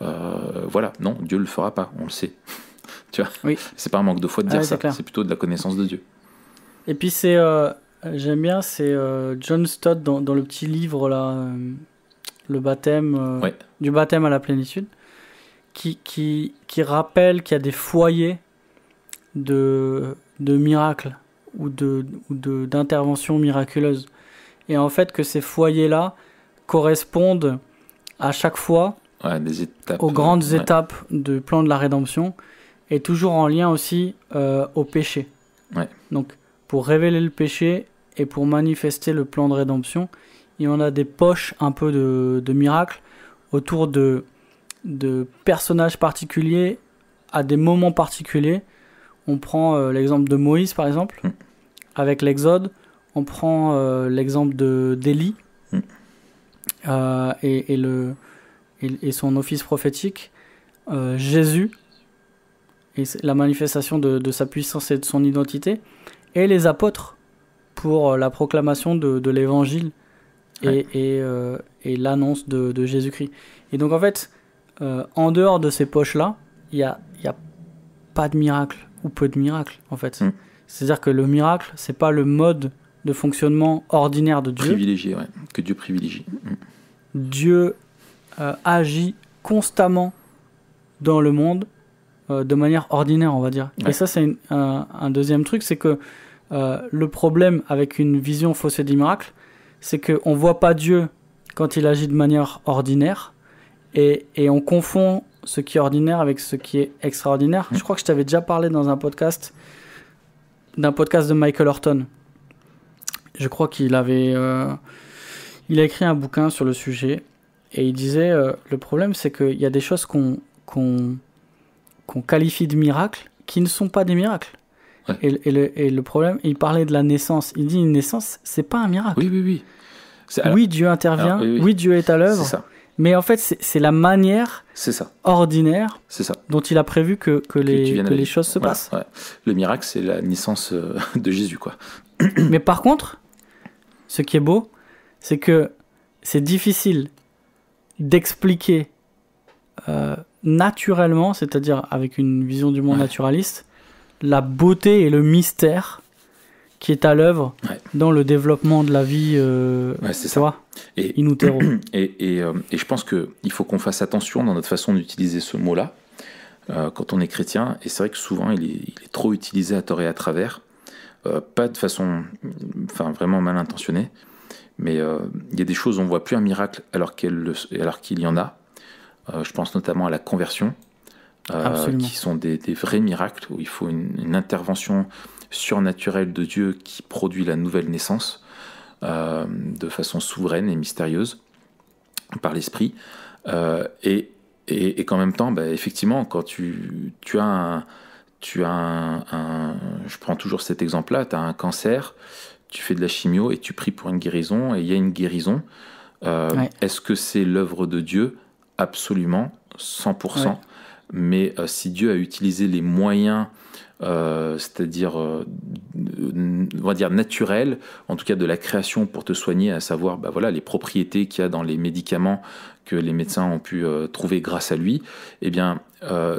Non, Dieu le fera pas, on le sait. Tu vois, oui. C'est pas un manque de foi de dire ça, c'est plutôt de la connaissance de Dieu. Et puis j'aime bien, c'est John Stott dans le petit livre là, le baptême, du baptême à la plénitude, qui rappelle qu'il y a des foyers de miracles ou d'interventions miraculeuses. Et en fait, que ces foyers-là correspondent à chaque fois des étapes, aux grandes étapes du plan de la rédemption, et toujours en lien aussi au péché. Donc, pour révéler le péché et pour manifester le plan de rédemption, il y en a des poches un peu de miracles autour de personnages particuliers à des moments particuliers. On prend l'exemple de Moïse, par exemple, avec l'Exode. On prend l'exemple d'Élie et son office prophétique. Jésus et la manifestation de sa puissance et de son identité. Et les apôtres pour la proclamation de l'Évangile et l'annonce de Jésus-Christ. Et donc, en fait, en dehors de ces poches-là, il y a pas de miracle. Ou peu de miracles, en fait. C'est-à-dire que le miracle, c'est pas le mode de fonctionnement ordinaire de Dieu. Privilégié, que Dieu privilégie. Dieu agit constamment dans le monde de manière ordinaire, on va dire. Et ça, c'est un deuxième truc, c'est que le problème avec une vision faussée des miracles, c'est qu'on voit pas Dieu quand il agit de manière ordinaire, et on confond ce qui est ordinaire avec ce qui est extraordinaire. Je crois que je t'avais déjà parlé dans d'un podcast de Michael Horton. Je crois qu'il avait il a écrit un bouquin sur le sujet, et il disait le problème, c'est qu'il y a des choses qu'on qualifie de miracles qui ne sont pas des miracles. Et le problème, il parlait de la naissance. Il dit une naissance, c'est pas un miracle. Oui. Oui, Dieu intervient. Oui, Dieu est à l'œuvre. C'est ça. Mais en fait, c'est la manière ordinaire dont il a prévu que les choses se passent. Le miracle, c'est la naissance de Jésus, quoi. Mais par contre, ce qui est beau, c'est que c'est difficile d'expliquer naturellement, c'est-à-dire avec une vision du monde naturaliste, la beauté et le mystère qui est à l'œuvre dans le développement de la vie, c'est ça. In utero. Et je pense qu'il faut qu'on fasse attention dans notre façon d'utiliser ce mot-là quand on est chrétien. Et c'est vrai que souvent, il est trop utilisé à tort et à travers, pas de façon vraiment mal intentionnée, mais il y a des choses où on ne voit plus un miracle alors qu'il y en a. Je pense notamment à la conversion, qui sont des vrais miracles, où il faut une intervention surnaturelle de Dieu qui produit la nouvelle naissance de façon souveraine et mystérieuse par l'esprit. Et qu'en même temps, effectivement, quand tu as je prends toujours cet exemple-là, tu as un cancer, tu fais de la chimio et tu pries pour une guérison, et il y a une guérison. Est-ce que c'est l'œuvre de Dieu ? Absolument, 100%. Ouais. Mais si Dieu a utilisé les moyens, c'est-à-dire, on va dire naturels, en tout cas de la création pour te soigner, à savoir les propriétés qu'il y a dans les médicaments que les médecins ont pu trouver grâce à lui, eh bien,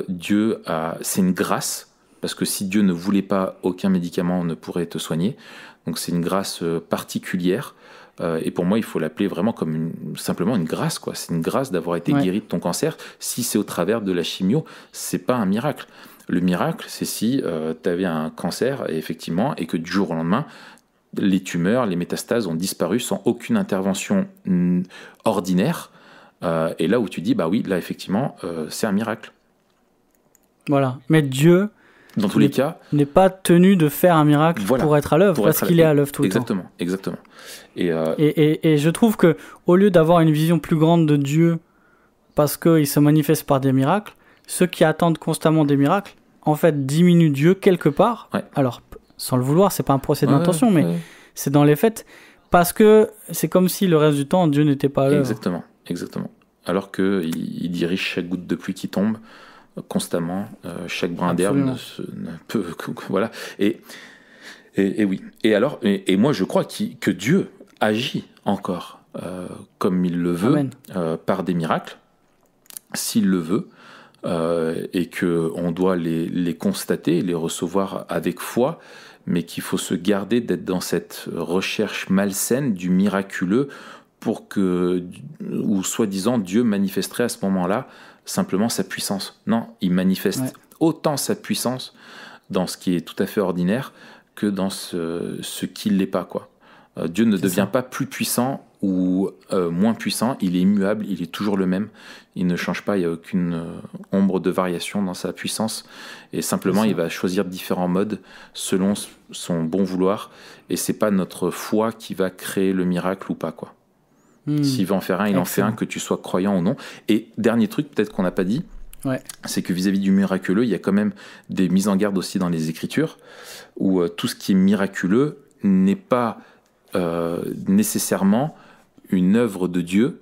Dieu c'est une grâce, parce que si Dieu ne voulait pas, aucun médicament ne pourrait te soigner. Donc c'est une grâce particulière. Et pour moi, il faut l'appeler vraiment comme simplement une grâce, quoi. C'est une grâce d'avoir été guéri de ton cancer. Si c'est au travers de la chimio, c'est pas un miracle. Le miracle, c'est si tu avais un cancer, et que du jour au lendemain, les tumeurs, les métastases ont disparu sans aucune intervention ordinaire. Et là où tu dis, là, effectivement, c'est un miracle. Voilà. Mais Dieu, dans tous les cas, n'est pas tenu de faire un miracle pour être à l'œuvre, parce qu'il est à l'œuvre tout le temps. Exactement. Et je trouve que au lieu d'avoir une vision plus grande de Dieu, parce qu'il se manifeste par des miracles, ceux qui attendent constamment des miracles, en fait, diminuent Dieu quelque part. Ouais. Alors, sans le vouloir, c'est pas un procès d'intention, mais c'est dans les faits, parce que c'est comme si le reste du temps, Dieu n'était pas à l'œuvre. Exactement. Alors qu'il dirige chaque goutte de pluie qui tombe constamment, chaque brin d'herbe ne peut... Voilà. Et oui. Et moi, je crois que Dieu agit encore comme il le veut, par des miracles, s'il le veut, et qu'on doit les constater, les recevoir avec foi, mais qu'il faut se garder d'être dans cette recherche malsaine du miraculeux où soi-disant Dieu manifesterait à ce moment-là simplement sa puissance. Non, il manifeste autant sa puissance dans ce qui est tout à fait ordinaire que dans ce qui ne l'est pas, quoi. Dieu ne devient pas plus puissant ou moins puissant, il est immuable, il est toujours le même, il ne change pas, il n'y a aucune ombre de variation dans sa puissance, et simplement il va choisir différents modes selon son bon vouloir, et c'est pas notre foi qui va créer le miracle ou pas, quoi. S'il va en faire un, il en fait un, que tu sois croyant ou non. Et dernier truc, peut-être qu'on n'a pas dit, c'est que vis-à-vis du miraculeux, il y a quand même des mises en garde aussi dans les Écritures, où tout ce qui est miraculeux n'est pas nécessairement une œuvre de Dieu.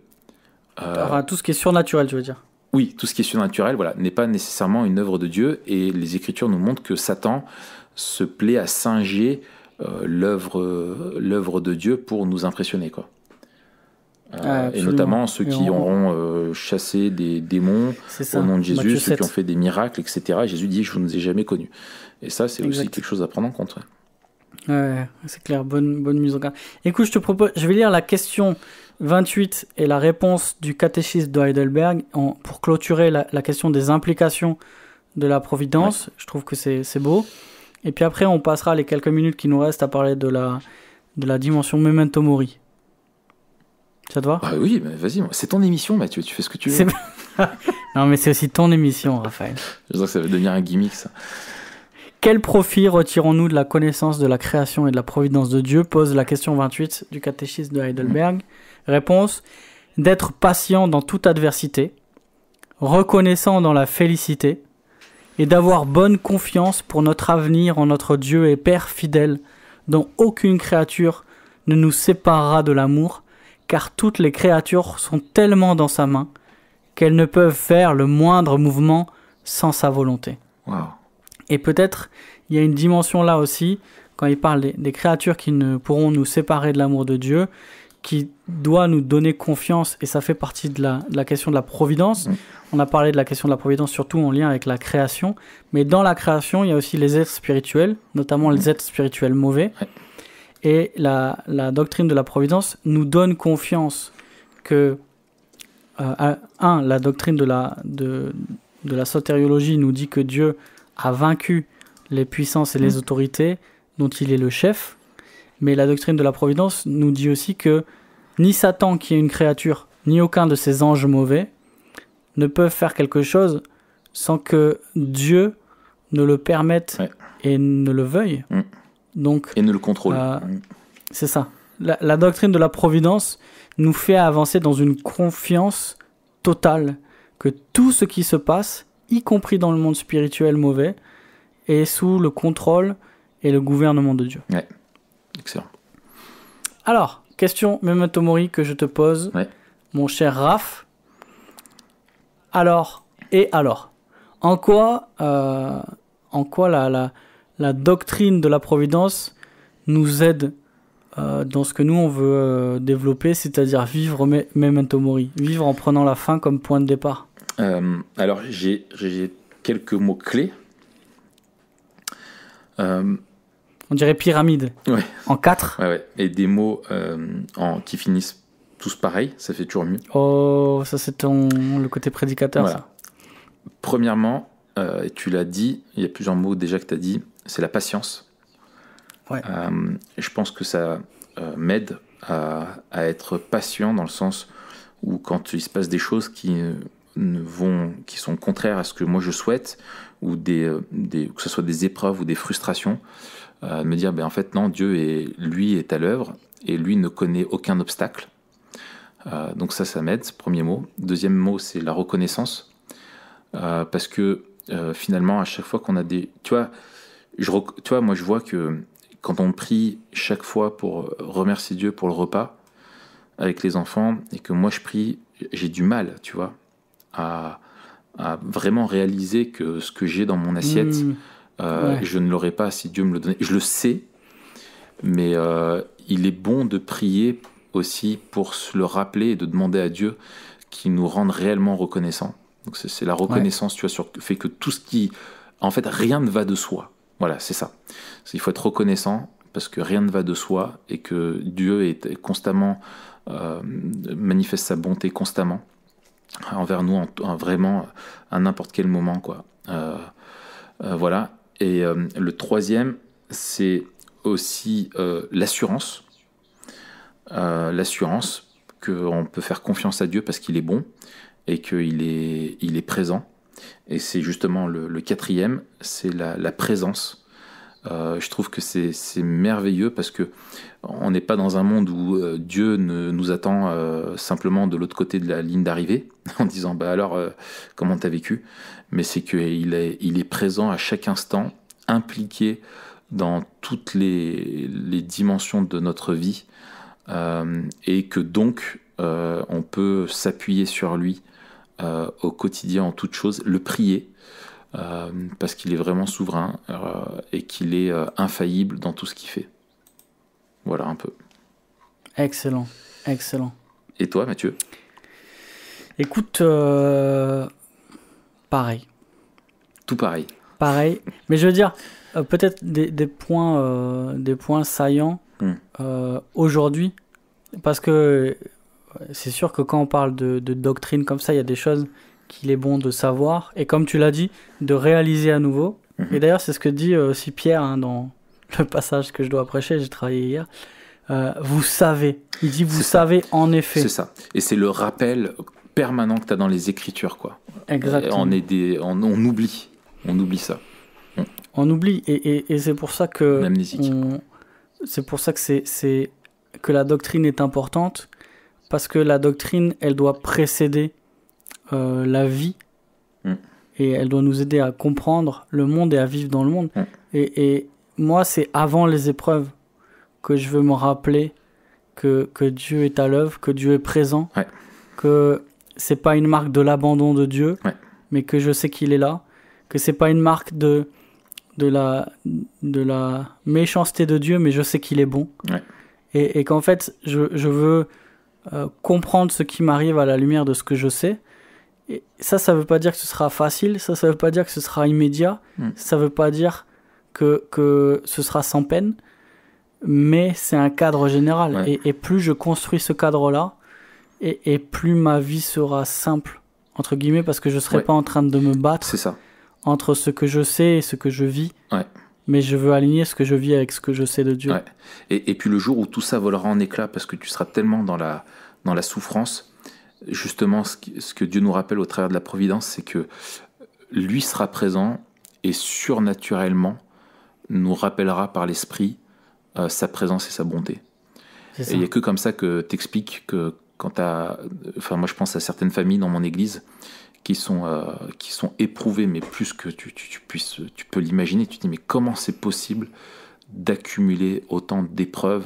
Tout ce qui est surnaturel, tu veux dire ? Oui, tout ce qui est surnaturel, n'est pas nécessairement une œuvre de Dieu, et les Écritures nous montrent que Satan se plaît à singer l'œuvre de Dieu pour nous impressionner, quoi. Et notamment ceux qui auront chassé des démons au nom de Jésus, ceux qui ont fait des miracles, etc. Et Jésus dit « je ne vous ai jamais connus ». Et ça, c'est aussi quelque chose à prendre en compte. Ouais, c'est clair, bonne mise en garde. Écoute, je vais lire la question 28 et la réponse du catéchisme de Heidelberg pour clôturer la question des implications de la providence. Je trouve que c'est beau. Et puis après, on passera les quelques minutes qui nous restent à parler de la dimension memento mori. Ça te va ? Oui, mais vas-y, c'est ton émission, Mathieu, tu fais ce que tu veux. Non, mais c'est aussi ton émission, Raphaël. Je sens que ça va devenir un gimmick, ça. Quel profit retirons-nous de la connaissance de la création et de la providence de Dieu ? Pose la question 28 du catéchisme de Heidelberg. Réponse : d'être patient dans toute adversité, reconnaissant dans la félicité, et d'avoir bonne confiance pour notre avenir en notre Dieu et Père fidèle, dont aucune créature ne nous séparera de l'amour, car toutes les créatures sont tellement dans sa main qu'elles ne peuvent faire le moindre mouvement sans sa volonté. Wow. Et peut-être, il y a une dimension là aussi, quand il parle des créatures qui ne pourront nous séparer de l'amour de Dieu, qui doit nous donner confiance, et ça fait partie de la question de la providence. On a parlé de la question de la providence surtout en lien avec la création, mais dans la création, il y a aussi les êtres spirituels, notamment les êtres spirituels mauvais. Et la doctrine de la providence nous donne confiance que, la doctrine de la sotériologie nous dit que Dieu a vaincu les puissances et les autorités dont il est le chef, mais la doctrine de la providence nous dit aussi que ni Satan, qui est une créature, ni aucun de ces anges mauvais ne peuvent faire quelque chose sans que Dieu ne le permette et ne le veuille. Donc, et ne le contrôle. C'est ça. La doctrine de la providence nous fait avancer dans une confiance totale que tout ce qui se passe, y compris dans le monde spirituel mauvais, est sous le contrôle et le gouvernement de Dieu. Ouais, excellent. Alors, question Memento Mori que je te pose, mon cher Raph. Alors, en quoi la doctrine de la providence nous aide dans ce que nous on veut développer, c'est-à-dire vivre Memento Mori, vivre en prenant la fin comme point de départ? Alors, j'ai quelques mots clés. On dirait pyramide. En 4. Et des mots qui finissent tous pareil, ça fait toujours mieux. Oh, ça c'est le côté prédicateur, ça. Premièrement, et tu l'as dit, il y a plusieurs mots déjà que tu as dit, c'est la patience. Je pense que ça m'aide à être patient dans le sens où quand il se passe des choses qui sont contraires à ce que moi je souhaite, ou que ce soit des épreuves ou des frustrations, me dire en fait non, Dieu est à l'œuvre et lui ne connaît aucun obstacle. Donc ça m'aide, premier mot. Deuxième mot, c'est la reconnaissance, parce que finalement à chaque fois qu'on a des, tu vois, moi je vois que quand on prie chaque fois pour remercier Dieu pour le repas avec les enfants, et que moi je prie, j'ai du mal, tu vois, à vraiment réaliser que ce que j'ai dans mon assiette, je ne l'aurais pas si Dieu me le donnait. Je le sais, mais il est bon de prier aussi pour se le rappeler et de demander à Dieu qu'il nous rende réellement reconnaissants. Donc c'est la reconnaissance, tu vois, sur le fait que tout ce qui... En fait, rien ne va de soi. Voilà, c'est ça. Il faut être reconnaissant parce que rien ne va de soi et que Dieu est constamment... manifeste sa bonté constamment envers nous, vraiment à n'importe quel moment, quoi. Voilà. Et le troisième, c'est aussi l'assurance. L'assurance qu'on peut faire confiance à Dieu parce qu'il est bon et qu'il est présent. Et c'est justement le quatrième, c'est la présence. Je trouve que c'est merveilleux parce que on n'est pas dans un monde où Dieu nous attend simplement de l'autre côté de la ligne d'arrivée en disant alors comment t'as vécu, mais c'est qu'il est présent à chaque instant, impliqué dans toutes les dimensions de notre vie, et que donc on peut s'appuyer sur lui au quotidien en toutes choses, le prier, parce qu'il est vraiment souverain et qu'il est infaillible dans tout ce qu'il fait. Voilà un peu. Excellent, excellent. Et toi, Mathieu? Écoute, pareil. Tout pareil. Pareil, mais je veux dire, peut-être des points saillants aujourd'hui, parce que c'est sûr que quand on parle de doctrine comme ça, il y a des choses qu'il est bon de savoir, et comme tu l'as dit, de réaliser à nouveau. Et d'ailleurs, c'est ce que dit aussi Pierre dans le passage que je dois prêcher, j'ai travaillé hier. Vous savez. Il dit vous savez en effet. C'est ça. Et c'est le rappel permanent que tu as dans les Écritures, quoi. Exactement. On oublie. On oublie ça. On oublie. Et c'est pour ça que... C'est pour ça que que la doctrine est importante, parce que la doctrine, elle doit précéder la vie, et elle doit nous aider à comprendre le monde et à vivre dans le monde. Et moi, c'est avant les épreuves que je veux me rappeler que Dieu est à l'œuvre, que Dieu est présent, que c'est pas une marque de l'abandon de Dieu, mais que je sais qu'il est là, que c'est pas une marque de la méchanceté de Dieu, mais je sais qu'il est bon. et qu'en fait, je veux comprendre ce qui m'arrive à la lumière de ce que je sais. Et ça veut pas dire que ce sera facile, ça veut pas dire que ce sera immédiat, ça veut pas dire que ce sera sans peine, mais c'est un cadre général. Ouais. Et plus je construis ce cadre-là, et plus ma vie sera simple, entre guillemets, parce que je serai pas en train de me battre C'est ça. entre ce que je sais et ce que je vis. Ouais. Mais je veux aligner ce que je vis avec ce que je sais de Dieu. Ouais. Et puis le jour où tout ça volera en éclats, parce que tu seras tellement dans la souffrance, justement, ce que Dieu nous rappelle au travers de la providence, c'est que lui sera présent et surnaturellement nous rappellera par l'esprit sa présence et sa bonté. C'est ça. Et il n'y a que comme ça que t'expliques que quand t'as... Enfin, moi je pense à certaines familles dans mon église qui sont éprouvées, mais plus que tu peux l'imaginer. Tu te dis, mais comment c'est possible d'accumuler autant d'épreuves,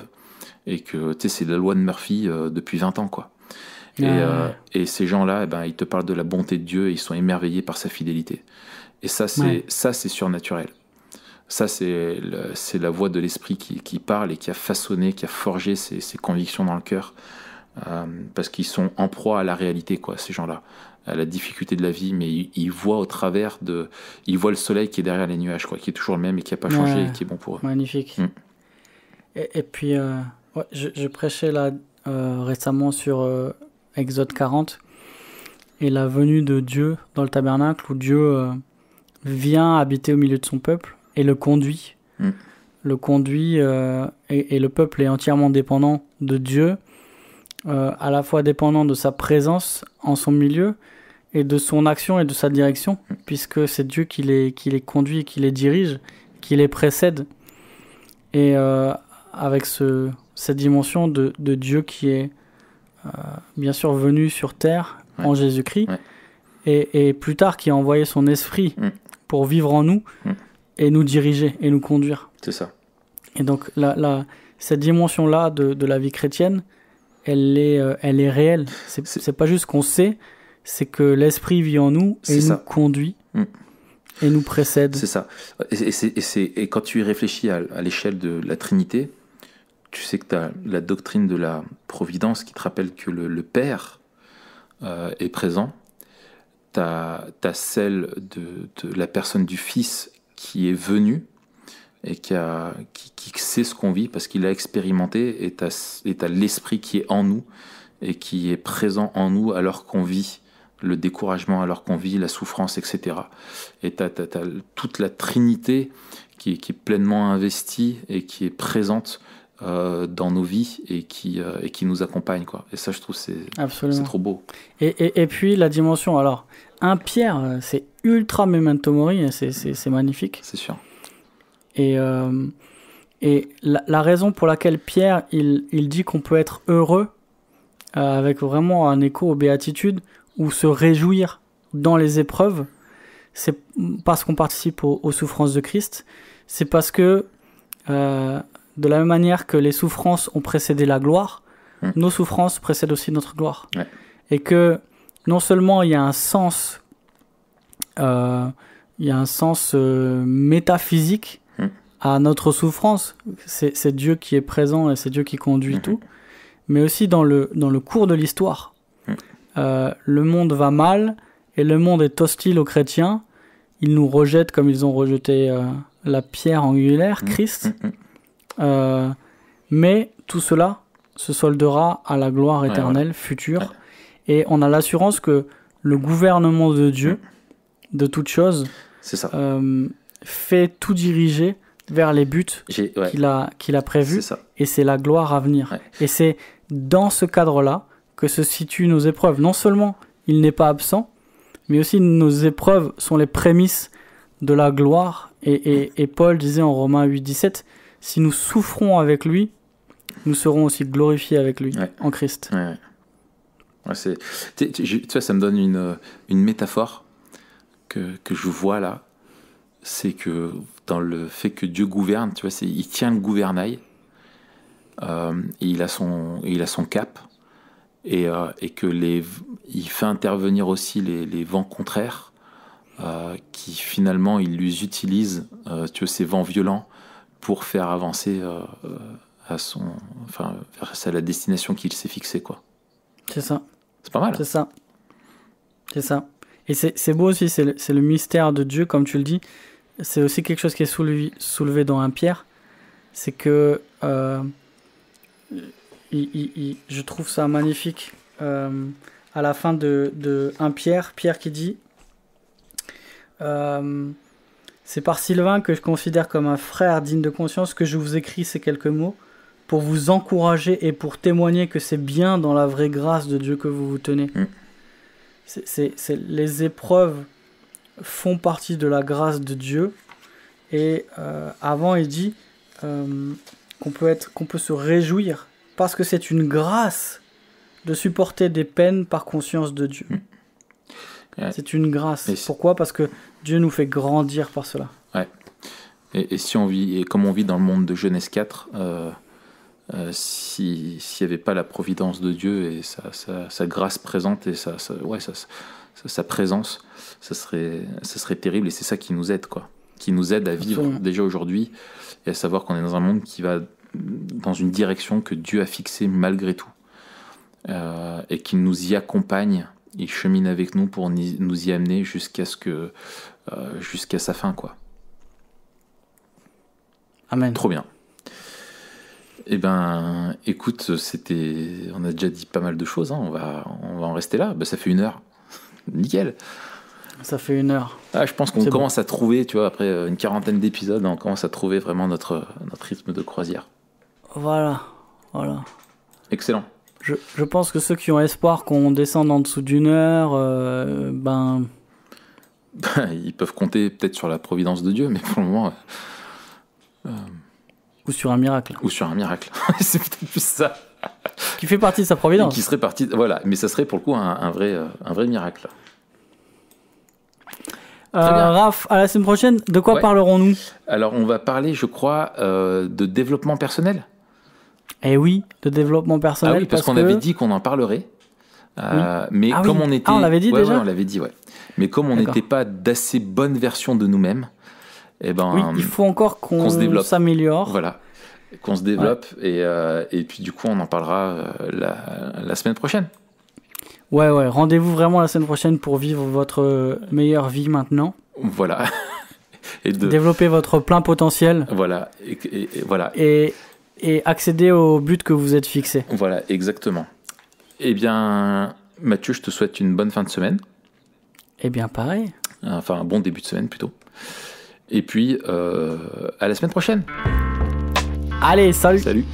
et que, tu sais, c'est la loi de Murphy depuis 20 ans, quoi. Et ces gens-là, eh ben, ils te parlent de la bonté de Dieu et ils sont émerveillés par sa fidélité. Et ça, c'est surnaturel. Ça, c'est la voix de l'esprit qui parle et qui a façonné, qui a forgé ces convictions dans le cœur. Parce qu'ils sont en proie à la réalité, quoi, ces gens-là, à la difficulté de la vie, mais ils voient au travers ils voient le soleil qui est derrière les nuages, quoi, qui est toujours le même et qui n'a pas changé et qui est bon pour eux. Magnifique. Et puis, je prêchais là récemment sur Exode 40 et la venue de Dieu dans le tabernacle, où Dieu vient habiter au milieu de son peuple et le conduit. Le conduit et le peuple est entièrement dépendant de Dieu, à la fois dépendant de sa présence en son milieu et de son action et de sa direction, puisque c'est Dieu qui les conduit, qui les dirige, qui les précède. Et avec cette dimension de Dieu qui est bien sûr venu sur terre en Jésus-Christ, et plus tard qui a envoyé son esprit pour vivre en nous et nous diriger et nous conduire. C'est ça. Et donc cette dimension-là de la vie chrétienne, elle est réelle. C'est pas juste qu'on sait, c'est que l'esprit vit en nous et nous conduit et nous précède. C'est ça. Et quand tu y réfléchis à l'échelle de la Trinité, tu sais que tu as la doctrine de la providence qui te rappelle que le Père est présent. Tu as celle de la personne du Fils qui est venu et qui sait ce qu'on vit parce qu'il a expérimenté, et t'as l'esprit qui est en nous et qui est présent en nous alors qu'on vit le découragement, alors qu'on vit la souffrance, etc. Et t'as toute la Trinité qui est pleinement investie et qui est présente dans nos vies et qui nous accompagne, quoi. Et ça, je trouve, c'est trop beau. Et puis la dimension, alors, 1 Pierre, c'est ultra memento mori, c'est magnifique. C'est sûr. Et la raison pour laquelle Pierre, il dit qu'on peut être heureux, avec vraiment un écho aux béatitudes, ou se réjouir dans les épreuves, c'est parce qu'on participe aux souffrances de Christ, c'est parce que de la même manière que les souffrances ont précédé la gloire, nos souffrances précèdent aussi notre gloire. Ouais. Et que non seulement il y a un sens, métaphysique à notre souffrance, c'est Dieu qui est présent et c'est Dieu qui conduit tout, mais aussi dans le cours de l'histoire. Le monde va mal et le monde est hostile aux chrétiens. Ils nous rejettent comme ils ont rejeté la pierre angulaire, Christ. Mais tout cela se soldera à la gloire éternelle, future. Et on a l'assurance que le gouvernement de Dieu, de toutes choses, fait tout diriger vers les buts qu'il a prévus. Et c'est la gloire à venir. Ouais. Et c'est dans ce cadre-là que se situent nos épreuves. Non seulement il n'est pas absent, mais aussi nos épreuves sont les prémices de la gloire. Et Paul disait en Romains 8,17, si nous souffrons avec lui, nous serons aussi glorifiés avec lui en Christ. Ouais, tu vois, ça me donne une métaphore que je vois là. C'est que dans le fait que Dieu gouverne, tu vois, il tient le gouvernail, il a son cap, et que il fait intervenir aussi les vents contraires, qui finalement il les utilise, tu vois, ces vents violents pour faire avancer vers la destination qu'il s'est fixée, quoi. C'est ça. C'est pas mal. C'est ça. C'est ça. Et c'est beau aussi, c'est le mystère de Dieu, comme tu le dis. C'est aussi quelque chose qui est soulevé dans 1 Pierre. C'est que je trouve ça magnifique. À la fin de 1 Pierre, Pierre qui dit c'est par Sylvain que je considère comme un frère digne de conscience que je vous écris ces quelques mots pour vous encourager et pour témoigner que c'est bien dans la vraie grâce de Dieu que vous vous tenez. Les épreuves font partie de la grâce de Dieu. Et avant, il dit qu'on peut se réjouir parce que c'est une grâce de supporter des peines par conscience de Dieu. Ouais. C'est une grâce. Pourquoi ? Parce que Dieu nous fait grandir par cela. Ouais. Et si on vit, et comme on vit dans le monde de Genèse 4, s'il n'y avait pas la providence de Dieu et sa grâce présente et sa présence, ça serait terrible. Et c'est ça qui nous aide, quoi. Qui nous aide à vivre déjà aujourd'hui et à savoir qu'on est dans un monde qui va dans une direction que Dieu a fixée malgré tout, et qu'il nous y accompagne, il chemine avec nous pour nous y amener jusqu'à sa fin, quoi. Amen. Trop bien. Eh ben, écoute, on a déjà dit pas mal de choses, hein. On va en rester là. Ça fait 1 heure. Nickel. Ça fait 1 heure. Je pense qu'on commence à trouver, tu vois, après une 40aine d'épisodes, on commence à trouver vraiment notre rythme de croisière. Voilà. Excellent. Je pense que ceux qui ont espoir qu'on descende en dessous d'1 heure, ils peuvent compter peut-être sur la providence de Dieu, mais pour le moment... Ou sur un miracle. C'est peut-être plus ça. Qui fait partie de sa providence. Qui serait partie... Voilà, mais ça serait pour le coup un vrai miracle. Raph, à la semaine prochaine, de quoi parlerons-nous ? Alors, on va parler, je crois, de développement personnel. Eh oui, de développement personnel. Ah oui, parce qu'on avait dit qu'on en parlerait. Mais comme on était... on l'avait dit déjà ? Ouais, on l'avait dit, ouais. Mais comme on n'était pas d'assez bonne version de nous-mêmes, eh ben... Oui, il faut encore qu'on s'améliore. Voilà, qu'on se développe. Ouais. Et puis, du coup, on en parlera la semaine prochaine. Ouais, rendez-vous vraiment la semaine prochaine pour vivre votre meilleure vie maintenant. Voilà. Développer votre plein potentiel. Voilà. Voilà. Et accéder au but que vous êtes fixé. Voilà, exactement. Eh bien, Mathieu, je te souhaite une bonne fin de semaine. Eh bien, pareil. Enfin, un bon début de semaine, plutôt. Et puis, à la semaine prochaine. Allez, salut. Salut.